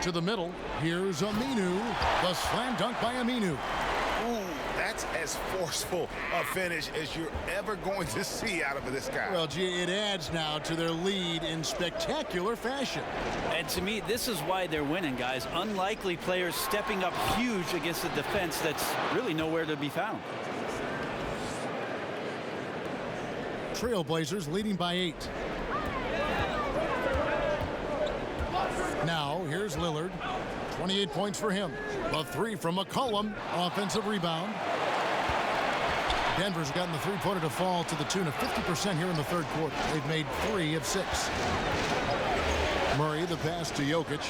To the middle. Here's Aminu. The slam dunk by Aminu. Ooh, that's as forceful a finish as you're ever going to see out of this guy. Well, gee, it adds now to their lead in spectacular fashion. And to me, this is why they're winning, guys. Unlikely players stepping up huge against a defense that's really nowhere to be found. Trailblazers leading by 8. Now, here's Lillard. 28 points for him. A three from McCollum. Offensive rebound. Denver's gotten the three-pointer to fall to the tune of 50% here in the third quarter. They've made 3 of 6. Murray, the pass to Jokic.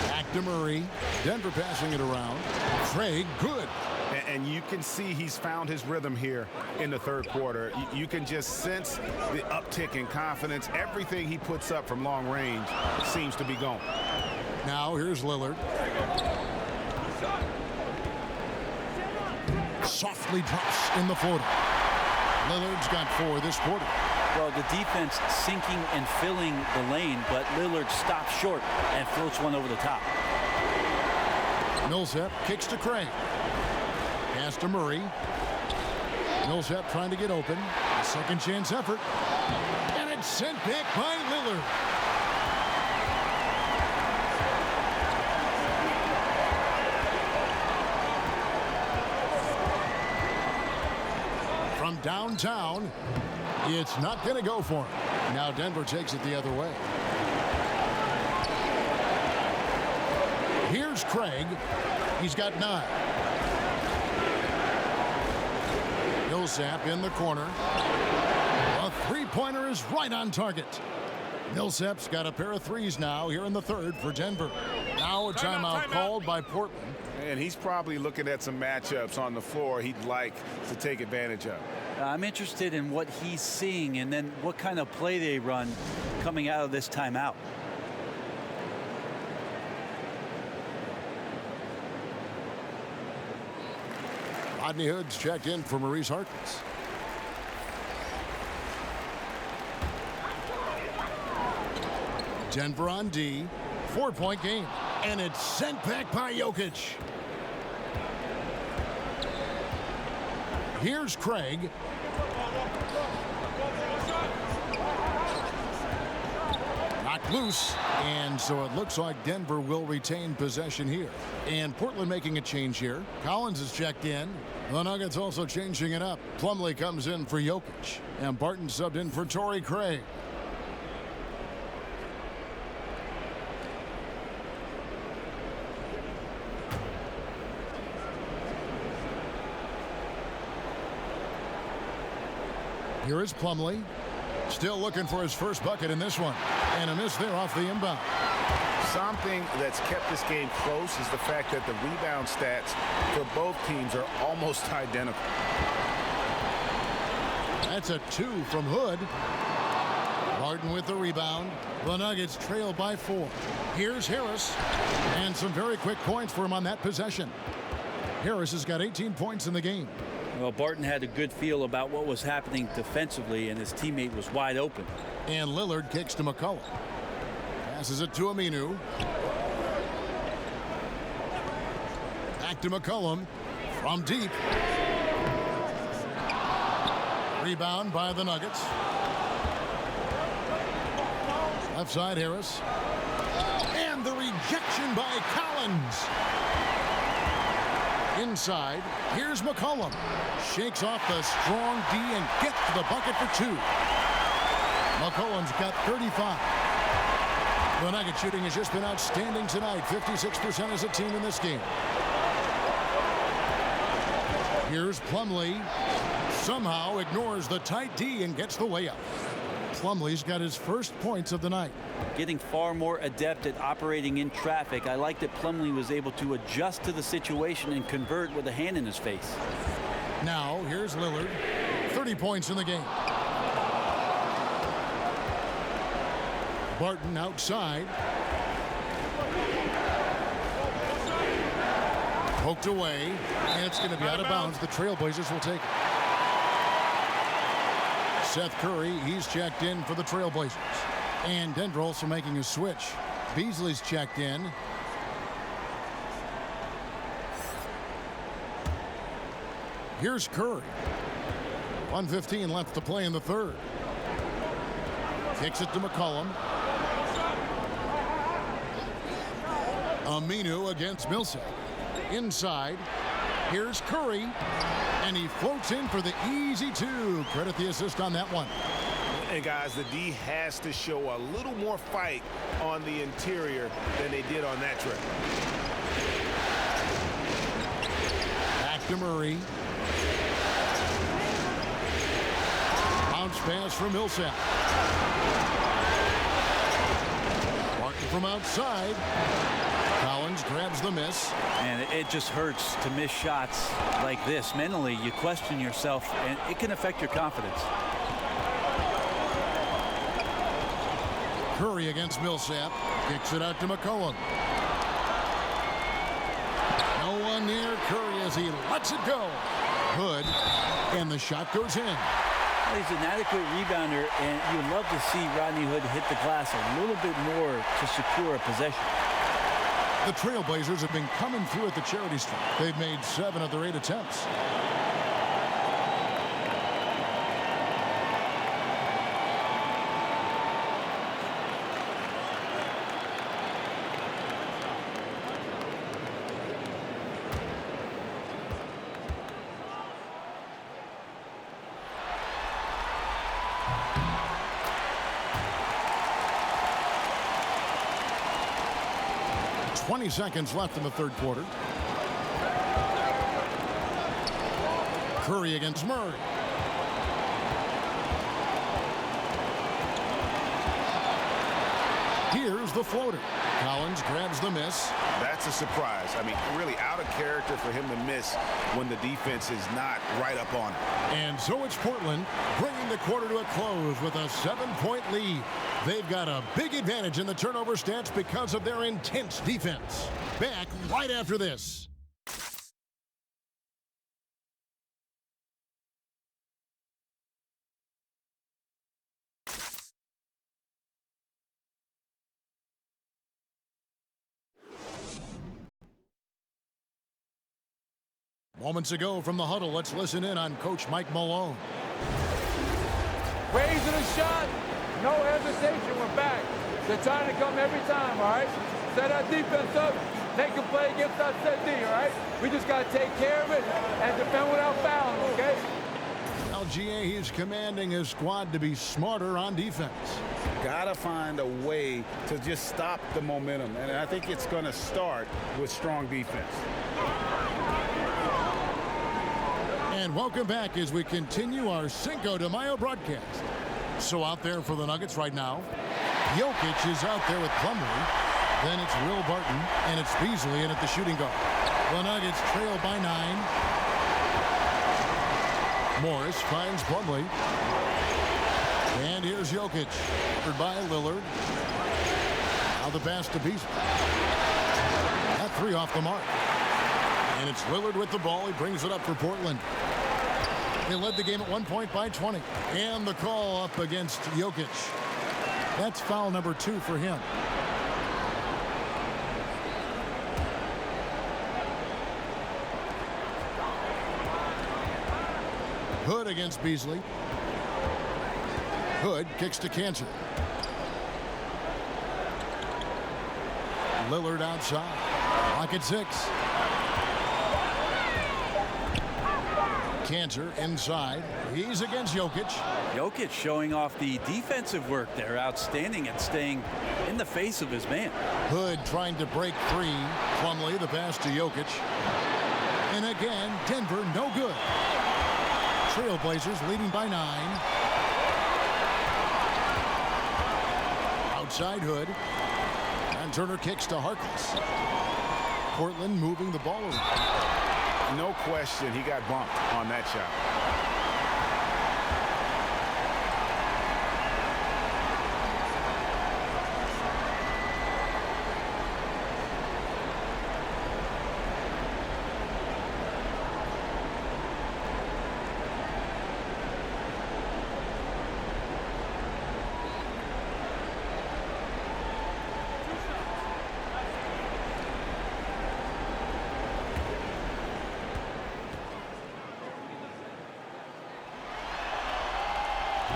Back to Murray. Denver passing it around. Craig, good. And you can see he's found his rhythm here in the third quarter. You can just sense the uptick in confidence. Everything he puts up from long range seems to be going. Now here's Lillard. Softly drops in the floater. Lillard's got 4 this quarter. Well, the defense sinking and filling the lane, but Lillard stops short and floats one over the top. Millsap kicks to Craig. Pass to Murray. Millsap trying to get open. A second chance effort. And it's sent back by Lillard. From downtown, it's not going to go for him. Now Denver takes it the other way. Here's Craig. He's got 9. Millsap in the corner. A three-pointer is right on target. Millsap's got a pair of threes now here in the third for Denver. Now a timeout called by Portland. And he's probably looking at some matchups on the floor he'd like to take advantage of. I'm interested in what he's seeing and then what kind of play they run coming out of this timeout. Rodney Hood's checked in for Maurice Harkness. Denver on D. 4-point game. And it's sent back by Jokic. Here's Craig. Knocked loose. And so it looks like Denver will retain possession here. And Portland making a change here. Collins is checked in. The Nuggets also changing it up. Plumlee comes in for Jokic. And Barton subbed in for Torrey Craig. Here is Plumlee. Still looking for his first bucket in this one. And a miss there off the inbound. Something that's kept this game close is the fact that the rebound stats for both teams are almost identical. That's a 2 from Hood. Barton with the rebound. The Nuggets trail by 4. Here's Harris. And some very quick points for him on that possession. Harris has got 18 points in the game. Well, Barton had a good feel about what was happening defensively, and his teammate was wide open. And Lillard kicks to McCollum. Passes it to Aminu. Back to McCollum from deep. Rebound by the Nuggets. Left side, Harris. And the rejection by Collins. Inside, here's McCollum. Shakes off the strong D and gets to the bucket for 2. McCollum's got 35. The Nugget shooting has just been outstanding tonight. 56% as a team in this game. Here's Plumlee. Somehow ignores the tight D and gets the layup. Plumlee's got his first points of the night. Getting far more adept at operating in traffic. I like that Plumlee was able to adjust to the situation and convert with a hand in his face. Now, here's Lillard. 30 points in the game. Barton outside. Poked away, and it's going to be out of bounds. The Trailblazers will take it. Seth Curry, he's checked in for the Trailblazers. And Denver also making a switch. Beasley's checked in. Here's Curry. 1:15 left to play in the third. Kicks it to McCollum. Aminu against Millsap. Inside. Here's Curry. And he floats in for the easy 2. Credit the assist on that one. And guys, the D has to show a little more fight on the interior than they did on that trip. Back to Murray. Bounce pass from Millsap. Martin from outside. Collins grabs the miss. And it just hurts to miss shots like this. Mentally, you question yourself, and it can affect your confidence. Curry against Millsap. Kicks it out to McCollum. No one near Curry as he lets it go. Hood. And the shot goes in. He's an adequate rebounder, and you'd love to see Rodney Hood hit the glass a little bit more to secure a possession. The Trailblazers have been coming through at the charity stripe. They've made 7 of their 8 attempts. Seconds left in the third quarter. Curry against Murray. Here's the the floater. Collins grabs the miss. That's a surprise. I mean, really out of character for him to miss when the defense is not right up on it. And so it's Portland bringing the quarter to a close with a 7-point lead. They've got a big advantage in the turnover stats because of their intense defense. Back right after this. Moments ago from the huddle, let's listen in on Coach Mike Malone. Raising a shot, no hesitation, we're back. They're trying to come every time, all right? Set our defense up, make a play against our set D, all right? We just got to take care of it and defend without fouling, okay? LGA, he's commanding his squad to be smarter on defense. Gotta find a way to just stop the momentum, and I think it's going to start with strong defense. And welcome back as we continue our Cinco de Mayo broadcast. So out there for the Nuggets right now, Jokic is out there with Plumlee. Then it's Will Barton, and it's Beasley in at the shooting guard. The Nuggets trail by 9. Morris finds Plumlee. And here's Jokic, covered by Lillard. Now the pass to Beasley. That three off the mark. And it's Lillard with the ball. He brings it up for Portland. They led the game at 1 point by 20. And the call up against Jokic. That's foul number 2 for him. Hood against Beasley. Hood kicks to Cantor. Lillard outside. Clock at 6. Cantor inside. He's against Jokic. Jokic showing off the defensive work there. Outstanding at staying in the face of his man. Hood trying to break free. Plumlee, the pass to Jokic. And again, Denver no good. Trailblazers leading by 9. Outside Hood. And Turner kicks to Harkless. Portland moving the ball around. No question, he got bumped on that shot.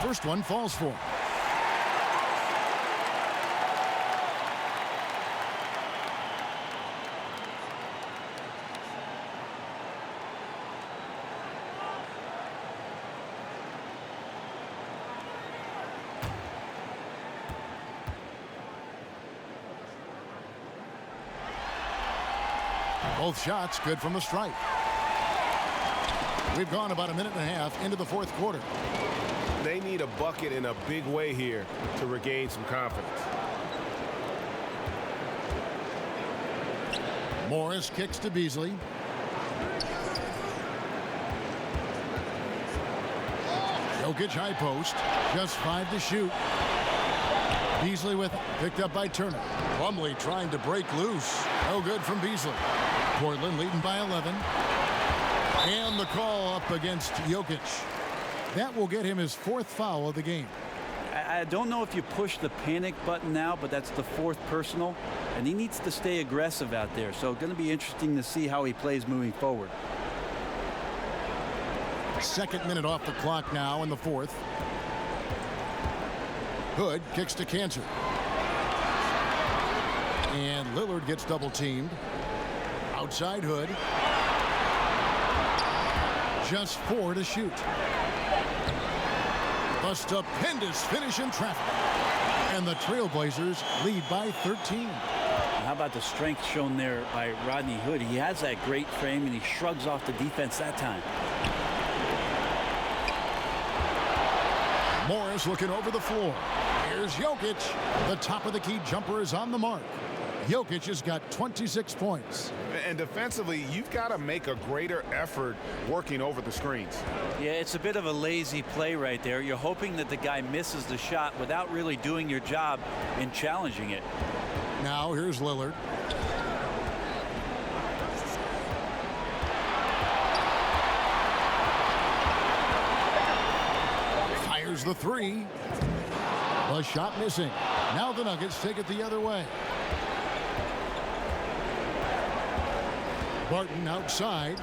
First one falls for. Both shots good from the stripe. We've gone about a minute and a half into the fourth quarter. They need a bucket in a big way here to regain some confidence. Morris kicks to Beasley. Jokic high post. Just 5 to shoot. Beasley with it. Picked up by Turner. Plumlee trying to break loose. No good from Beasley. Portland leading by 11. And the call up against Jokic. That will get him his 4th foul of the game. I don't know if you push the panic button now, but that's the 4th personal, and he needs to stay aggressive out there. So going to be interesting to see how he plays moving forward. 2nd minute off the clock now in the 4th. Hood kicks to Cantor. And Lillard gets double teamed. Outside Hood. Just 4 to shoot. A stupendous finish in traffic. And the Trailblazers lead by 13. How about the strength shown there by Rodney Hood? He has that great frame, and he shrugs off the defense that time. Morris looking over the floor. Here's Jokic. The top of the key jumper is on the mark. Jokic has got 26 points. And defensively, you've got to make a greater effort working over the screens. Yeah, it's a bit of a lazy play right there. You're hoping that the guy misses the shot without really doing your job in challenging it. Now here's Lillard. Fires the three. The shot missing. Now the Nuggets take it the other way. Barton outside.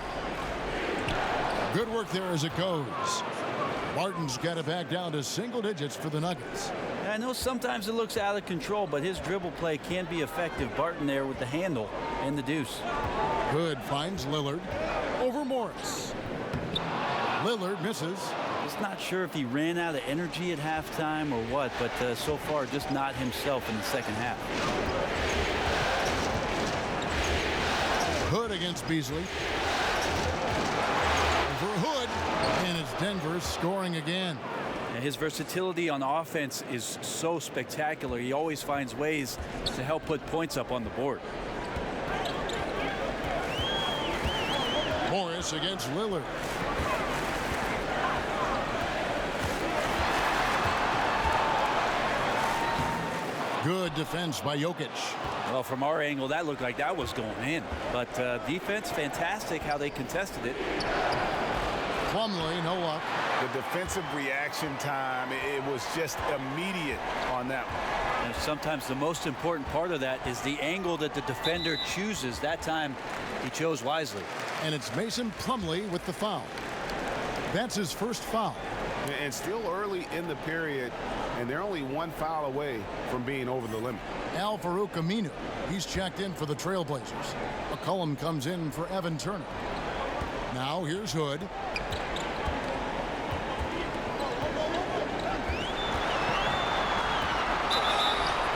Good work there as it goes. Barton's got it back down to single digits for the Nuggets. I know sometimes it looks out of control, but his dribble play can be effective. Barton there with the handle and the deuce. Good finds Lillard over Morris. Lillard misses. Just not sure if he ran out of energy at halftime or what, but so far just not himself in the second half. Hood against Beasley. For Hood, and it's Denver scoring again. And his versatility on offense is so spectacular. He always finds ways to help put points up on the board. Morris against Lillard. Good defense by Jokic. Well, from our angle, that looked like that was going in. But defense, fantastic how they contested it. Plumlee, no luck. The defensive reaction time, it was just immediate on that one. And sometimes the most important part of that is the angle that the defender chooses. That time, he chose wisely. And it's Mason Plumlee with the foul. That's his first foul. And still early in the period, and they're only one foul away from being over the limit. Al-Farouq Aminu, he's checked in for the Trailblazers. McCollum comes in for Evan Turner. Now here's Hood.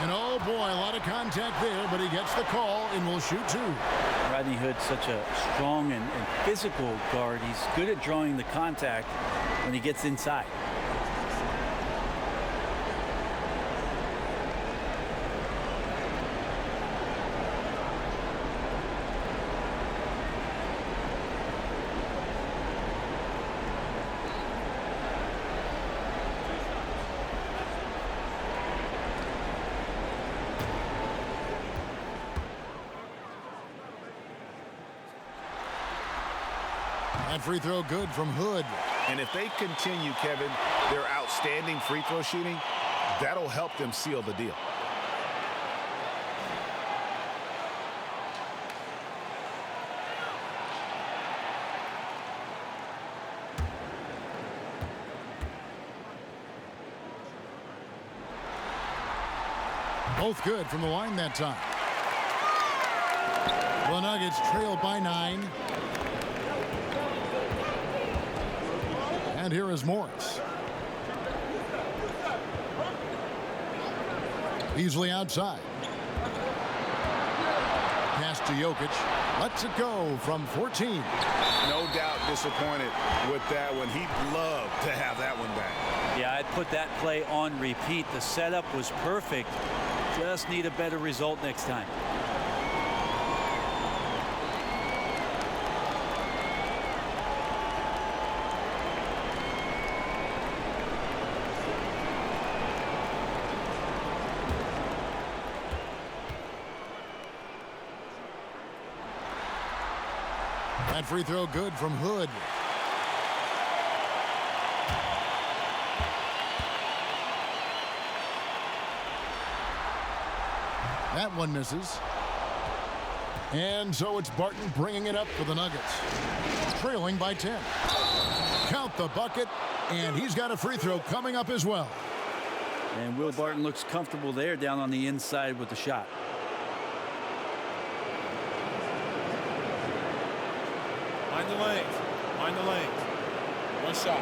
And oh boy, a lot of contact there, but he gets the call and will shoot two. Rodney Hood's such a strong and physical guard. He's good at drawing the contact when he gets inside. That free throw good from Hood. And if they continue, Kevin, their outstanding free throw shooting, that'll help them seal the deal. Both good from the line that time. The Nuggets trail by 9. And here is Morris. Beasley outside. Pass to Jokic. Lets it go from 14. No doubt disappointed with that one. He'd love to have that one back. Yeah, I'd put that play on repeat. The setup was perfect. Just need a better result next time. That free throw good from Hood. That one misses. And so it's Barton bringing it up for the Nuggets. Trailing by 10. Count the bucket, and he's got a free throw coming up as well. And Will Barton looks comfortable there down on the inside with the shot. Mind the lanes. Mind the lanes. One shot.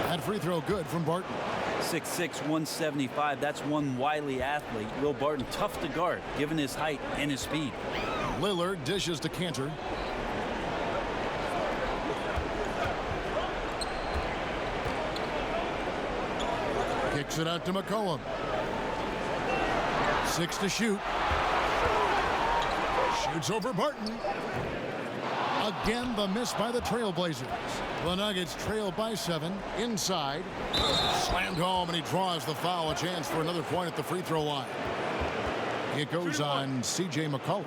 That free throw good from Barton. 6'6", 175. That's one wily athlete. Will Barton, tough to guard, given his height and his speed. Lillard dishes to Cantor. Kicks it out to McCollum. 6 to shoot. Shoots over Barton. Again, the miss by the Trailblazers. The Nuggets trail by 7. Inside. Slammed home, and he draws the foul. A chance for another point at the free throw line. It goes on C.J. McCollum.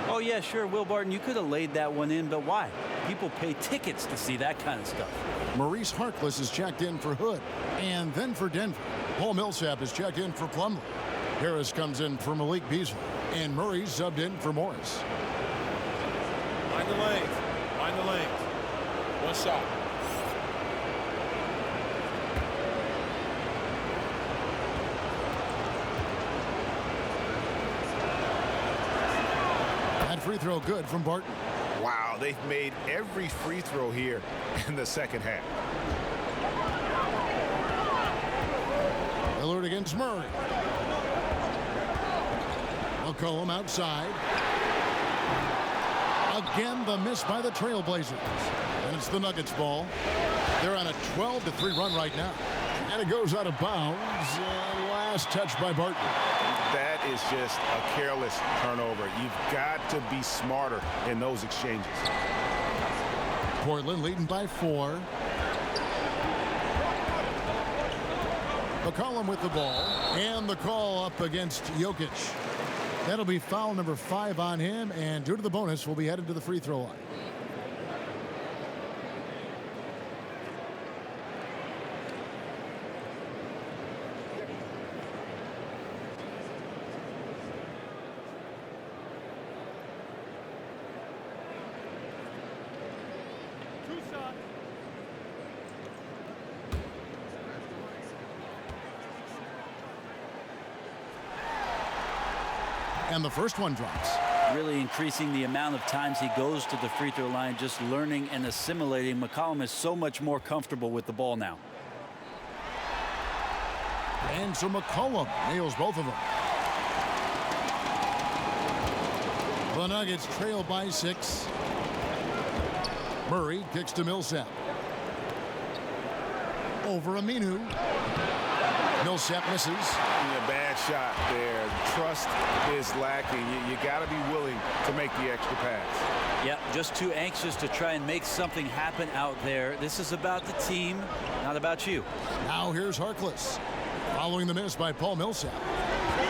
Oh, yeah, sure, Will Barton, you could have laid that one in, but why? People pay tickets to see that kind of stuff. Maurice Harkless is checked in for Hood. And then for Denver, Paul Millsap is checked in for Plumlee. Harris comes in for Malik Beasley. And Murray's subbed in for Morris. Mind the lanes. Mind the lanes. One shot. That free throw good from Barton. Wow, they've made every free throw here in the second half. Lillard against Murray. McCollum outside. Again, the miss by the Trailblazers. And it's the Nuggets ball. They're on a 12-3 run right now. And it goes out of bounds. And last touch by Barton. That is just a careless turnover. You've got to be smarter in those exchanges. Portland leading by 4. McCollum with the ball. And the call up against Jokic. That'll be foul number 5 on him, and due to the bonus, we'll be headed to the free throw line. And the first one drops. Really increasing the amount of times he goes to the free throw line, just learning and assimilating. McCollum is so much more comfortable with the ball now. And so McCollum nails both of them. The Nuggets trail by 6. Murray kicks to Millsap. Over Aminu. Millsap misses. A bad shot there. Trust is lacking. You got to be willing to make the extra pass. Yeah, just too anxious to try and make something happen out there. This is about the team, not about you. Now here's Harkless. Following the miss by Paul Millsap.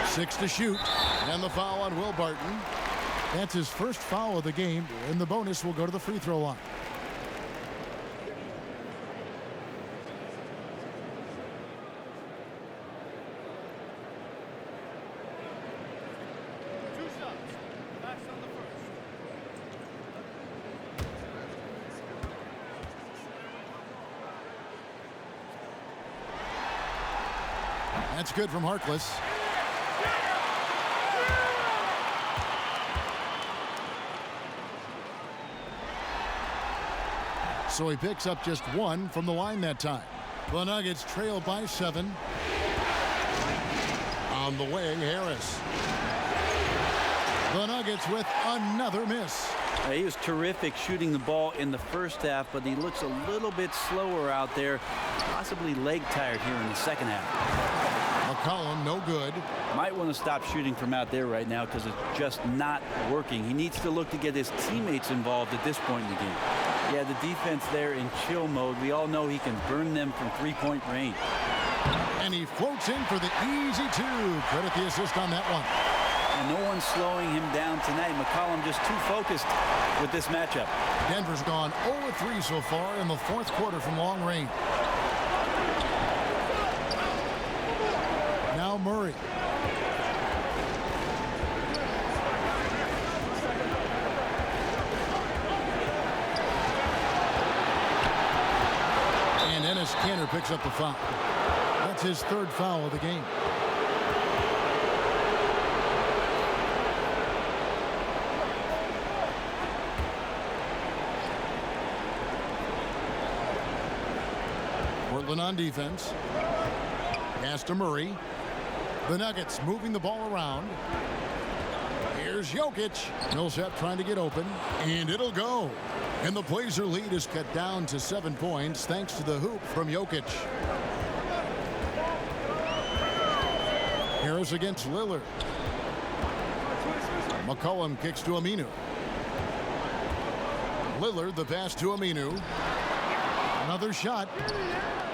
6 to shoot. And the foul on Will Barton. That's his first foul of the game. And the bonus will go to the free throw line. That's good from Harkless. So he picks up just 1 from the line that time. The Nuggets trail by 7. On the wing, Harris. The Nuggets with another miss. He was terrific shooting the ball in the first half, but he looks a little bit slower out there, possibly leg tired here in the second half. McCollum, no good. Might want to stop shooting from out there right now because it's just not working. He needs to look to get his teammates involved at this point in the game. Yeah, the defense there in chill mode. We all know he can burn them from three-point range. And he floats in for the easy 2. Credit the assist on that one. And no one's slowing him down tonight. McCollum just too focused with this matchup. Denver's gone 0-3 so far in the fourth quarter from long range. Now Murray. And Enes Kanter picks up the foul. That's his 3rd foul of the game. Portland on defense. Pass to Murray. The Nuggets moving the ball around. Here's Here's Jokic. Millsap trying to get open, and it'll go. And the Blazer lead is cut down to 7 points thanks to the hoop from Jokic. Harris against Lillard. McCollum kicks to Aminu. Lillard, the pass to Aminu. Another shot.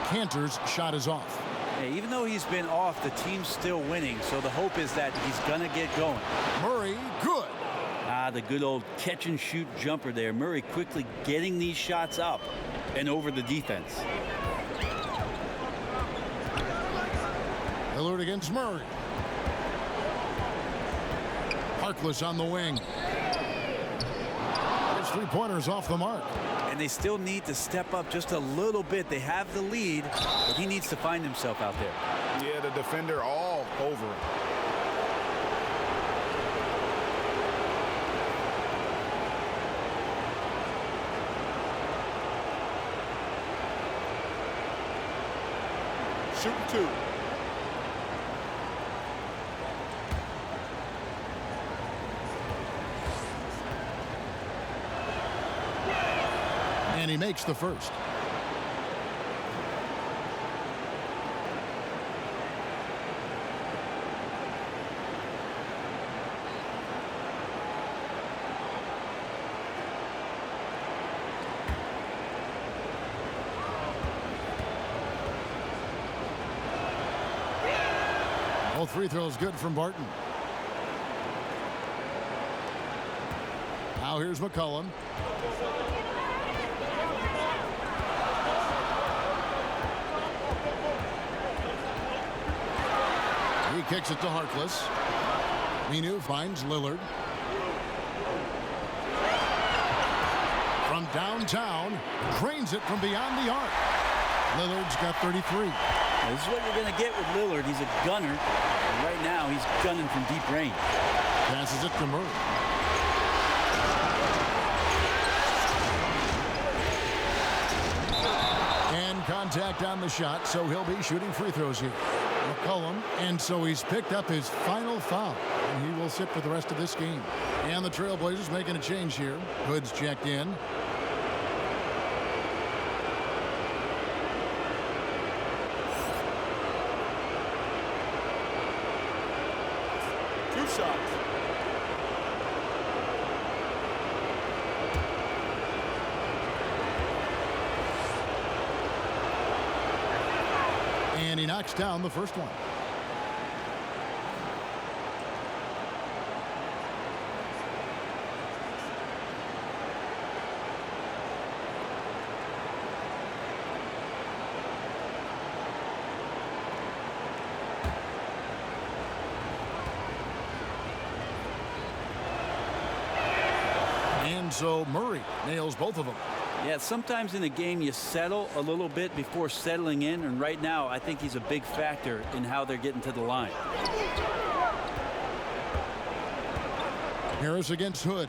Cantor's shot is off. Hey, even though he's been off, the team's still winning, so the hope is that he's going to get going. Murray, good. The good old catch-and-shoot jumper there. Murray quickly getting these shots up and over the defense. Lillard against Murray. Harkless on the wing. His three-pointers off the mark. And they still need to step up just a little bit. They have the lead, but he needs to find himself out there. Yeah, the defender all over him. Shooting 2. And he makes the first. All free throws good from Barton. Now here's McCollum. He kicks it to Harkless. Aminu finds Lillard. From downtown, cranes it from beyond the arc. Lillard's got 33. This is what you're going to get with Lillard. He's a gunner. And right now, he's gunning from deep range. Passes it to Murray. And contact on the shot, so he'll be shooting free throws here. McCollum, and so he's picked up his final foul, and he will sit for the rest of this game. And the Trailblazers making a change here. Hood's checked in. Shots. And he knocks down the first one. So Murray nails both of them. Yeah, sometimes in a game you settle a little bit before settling in, and right now I think he's a big factor in how they're getting to the line. Harris against Hood.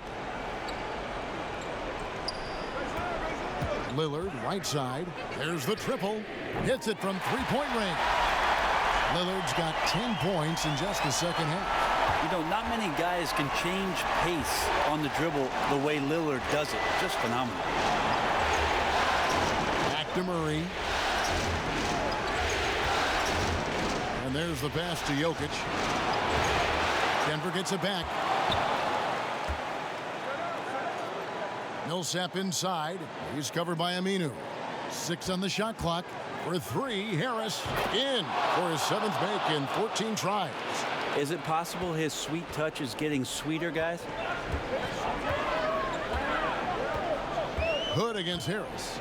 Lillard, right side. There's the triple. Hits it from three-point range. Lillard's got 10 points in just the second half. You know, not many guys can change pace on the dribble the way Lillard does it. Just phenomenal. Back to Murray. And there's the pass to Jokic. Denver gets it back. Millsap inside. He's covered by Aminu. 6 on the shot clock. For 3, Harris in for his 7th make in 14 tries. Is it possible his sweet touch is getting sweeter, guys? Hood against Harris.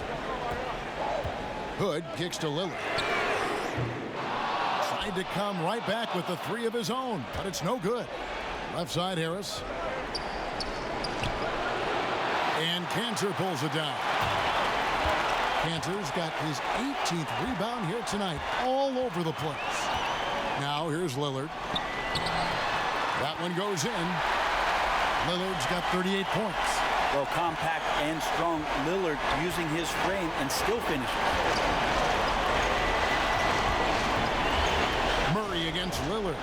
Hood kicks to Lillard. Tried to come right back with the 3 of his own, but it's no good. Left side, Harris. And Cantor pulls it down. Cantor's got his 18th rebound here tonight, all over the place. Now here's Lillard. That one goes in. Lillard's got 38 points. Well, compact and strong. Lillard using his frame and still finishing. Murray against Lillard.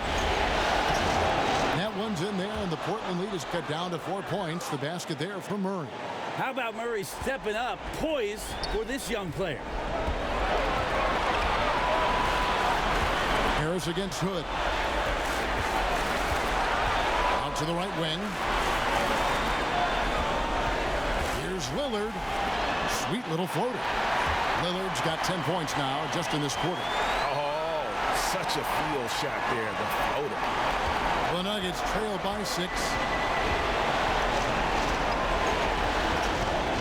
That one's in there, and the Portland lead is cut down to 4 points. The basket there from Murray. How about Murray stepping up, poised for this young player? Harris against Hood. Out to the right wing. Here's Lillard. Sweet little floater. Lillard's got 10 points now just in this quarter. Oh, such a field shot there, the floater. The Nuggets trail by 6.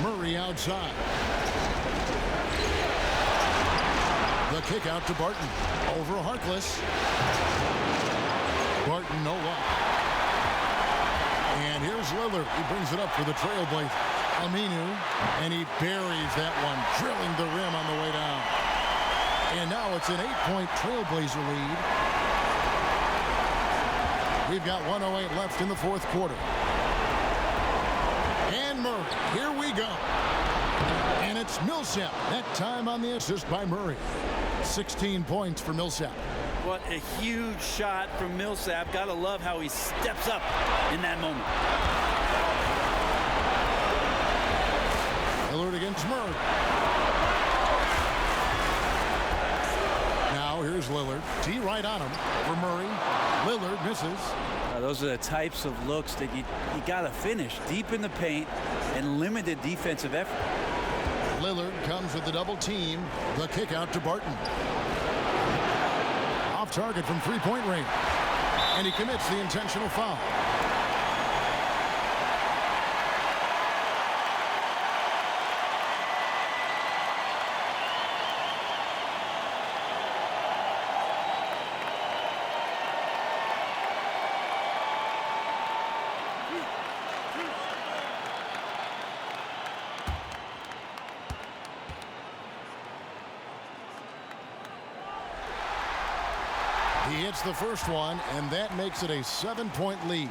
Murray outside. The kick out to Barton. Over Harkless. Barton, no luck. And here's Lillard. He brings it up for the Trailblazers. Aminu, and he buries that one, drilling the rim on the way down. And now it's an 8-point Trailblazer lead. We've got 1:08 left in the fourth quarter. And Murray, here we go. And it's Millsap, that time on the assist by Murray. 16 points for Millsap. What a huge shot from Millsap. Gotta love how he steps up in that moment. Lillard against Murray. Now here's Lillard. T right on him for Murray. Lillard misses. Those are the types of looks that you got to finish deep in the paint and limited defensive effort. Lillard comes with the double team. The kick out to Barton. Off target from three-point range. And he commits the intentional foul. He hits the first one, and that makes it a 7-point lead.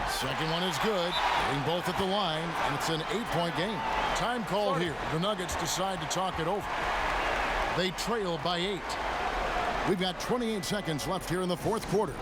Second one is good. Hitting both at the line, and it's an 8-point game. Time called here. The Nuggets decide to talk it over. They trail by 8. We've got 28 seconds left here in the fourth quarter.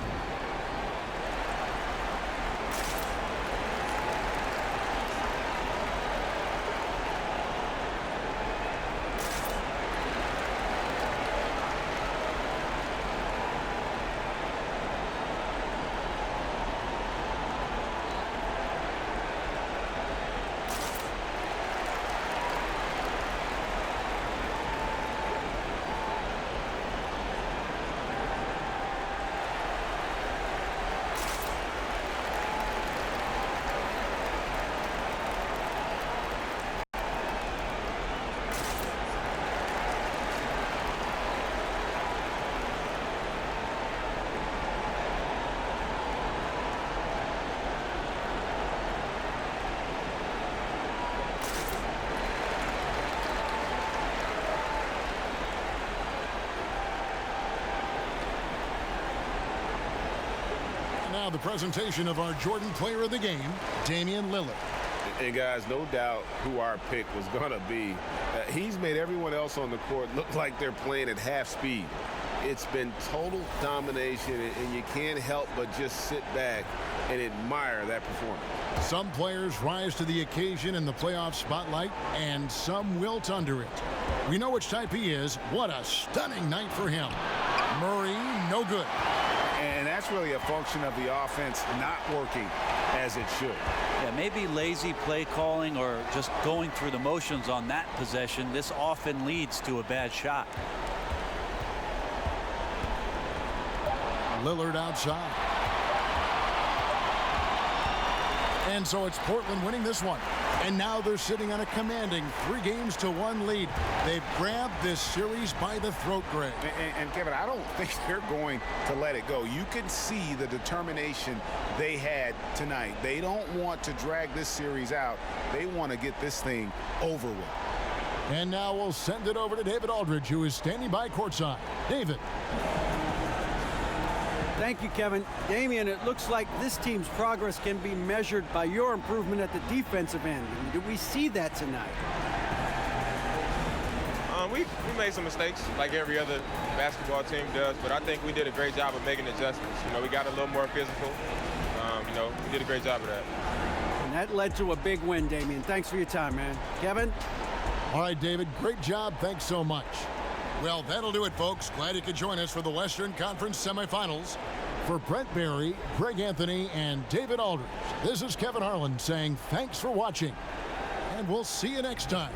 Now the presentation of our Jordan Player of the Game, Damian Lillard. And guys, no doubt who our pick was going to be. He's made everyone else on the court look like they're playing at half speed. It's been total domination, and you can't help but just sit back and admire that performance. Some players rise to the occasion in the playoff spotlight, and some wilt under it. We know which type he is. What a stunning night for him. Murray, no good. And that's really a function of the offense not working as it should. Yeah, maybe lazy play calling or just going through the motions on that possession. This often leads to a bad shot. Lillard outside. And so it's Portland winning this one. And now they're sitting on a commanding 3-1 lead. They've grabbed this series by the throat, Greg. And Kevin, I don't think they're going to let it go. You can see the determination they had tonight. They don't want to drag this series out. They want to get this thing over with. And now we'll send it over to David Aldridge, who is standing by courtside. David. Thank you, Kevin. Damian, it looks like this team's progress can be measured by your improvement at the defensive end. Did we see that tonight? We made some mistakes like every other basketball team does, but I think we did a great job of making adjustments. You know, we got a little more physical. You know, we did a great job of that. And that led to a big win, Damian. Thanks for your time, man. Kevin? All right, David, great job. Thanks so much. Well, that'll do it, folks. Glad you could join us for the Western Conference semifinals. For Brent Barry, Greg Anthony, and David Aldridge, this is Kevin Harlan saying thanks for watching, and we'll see you next time.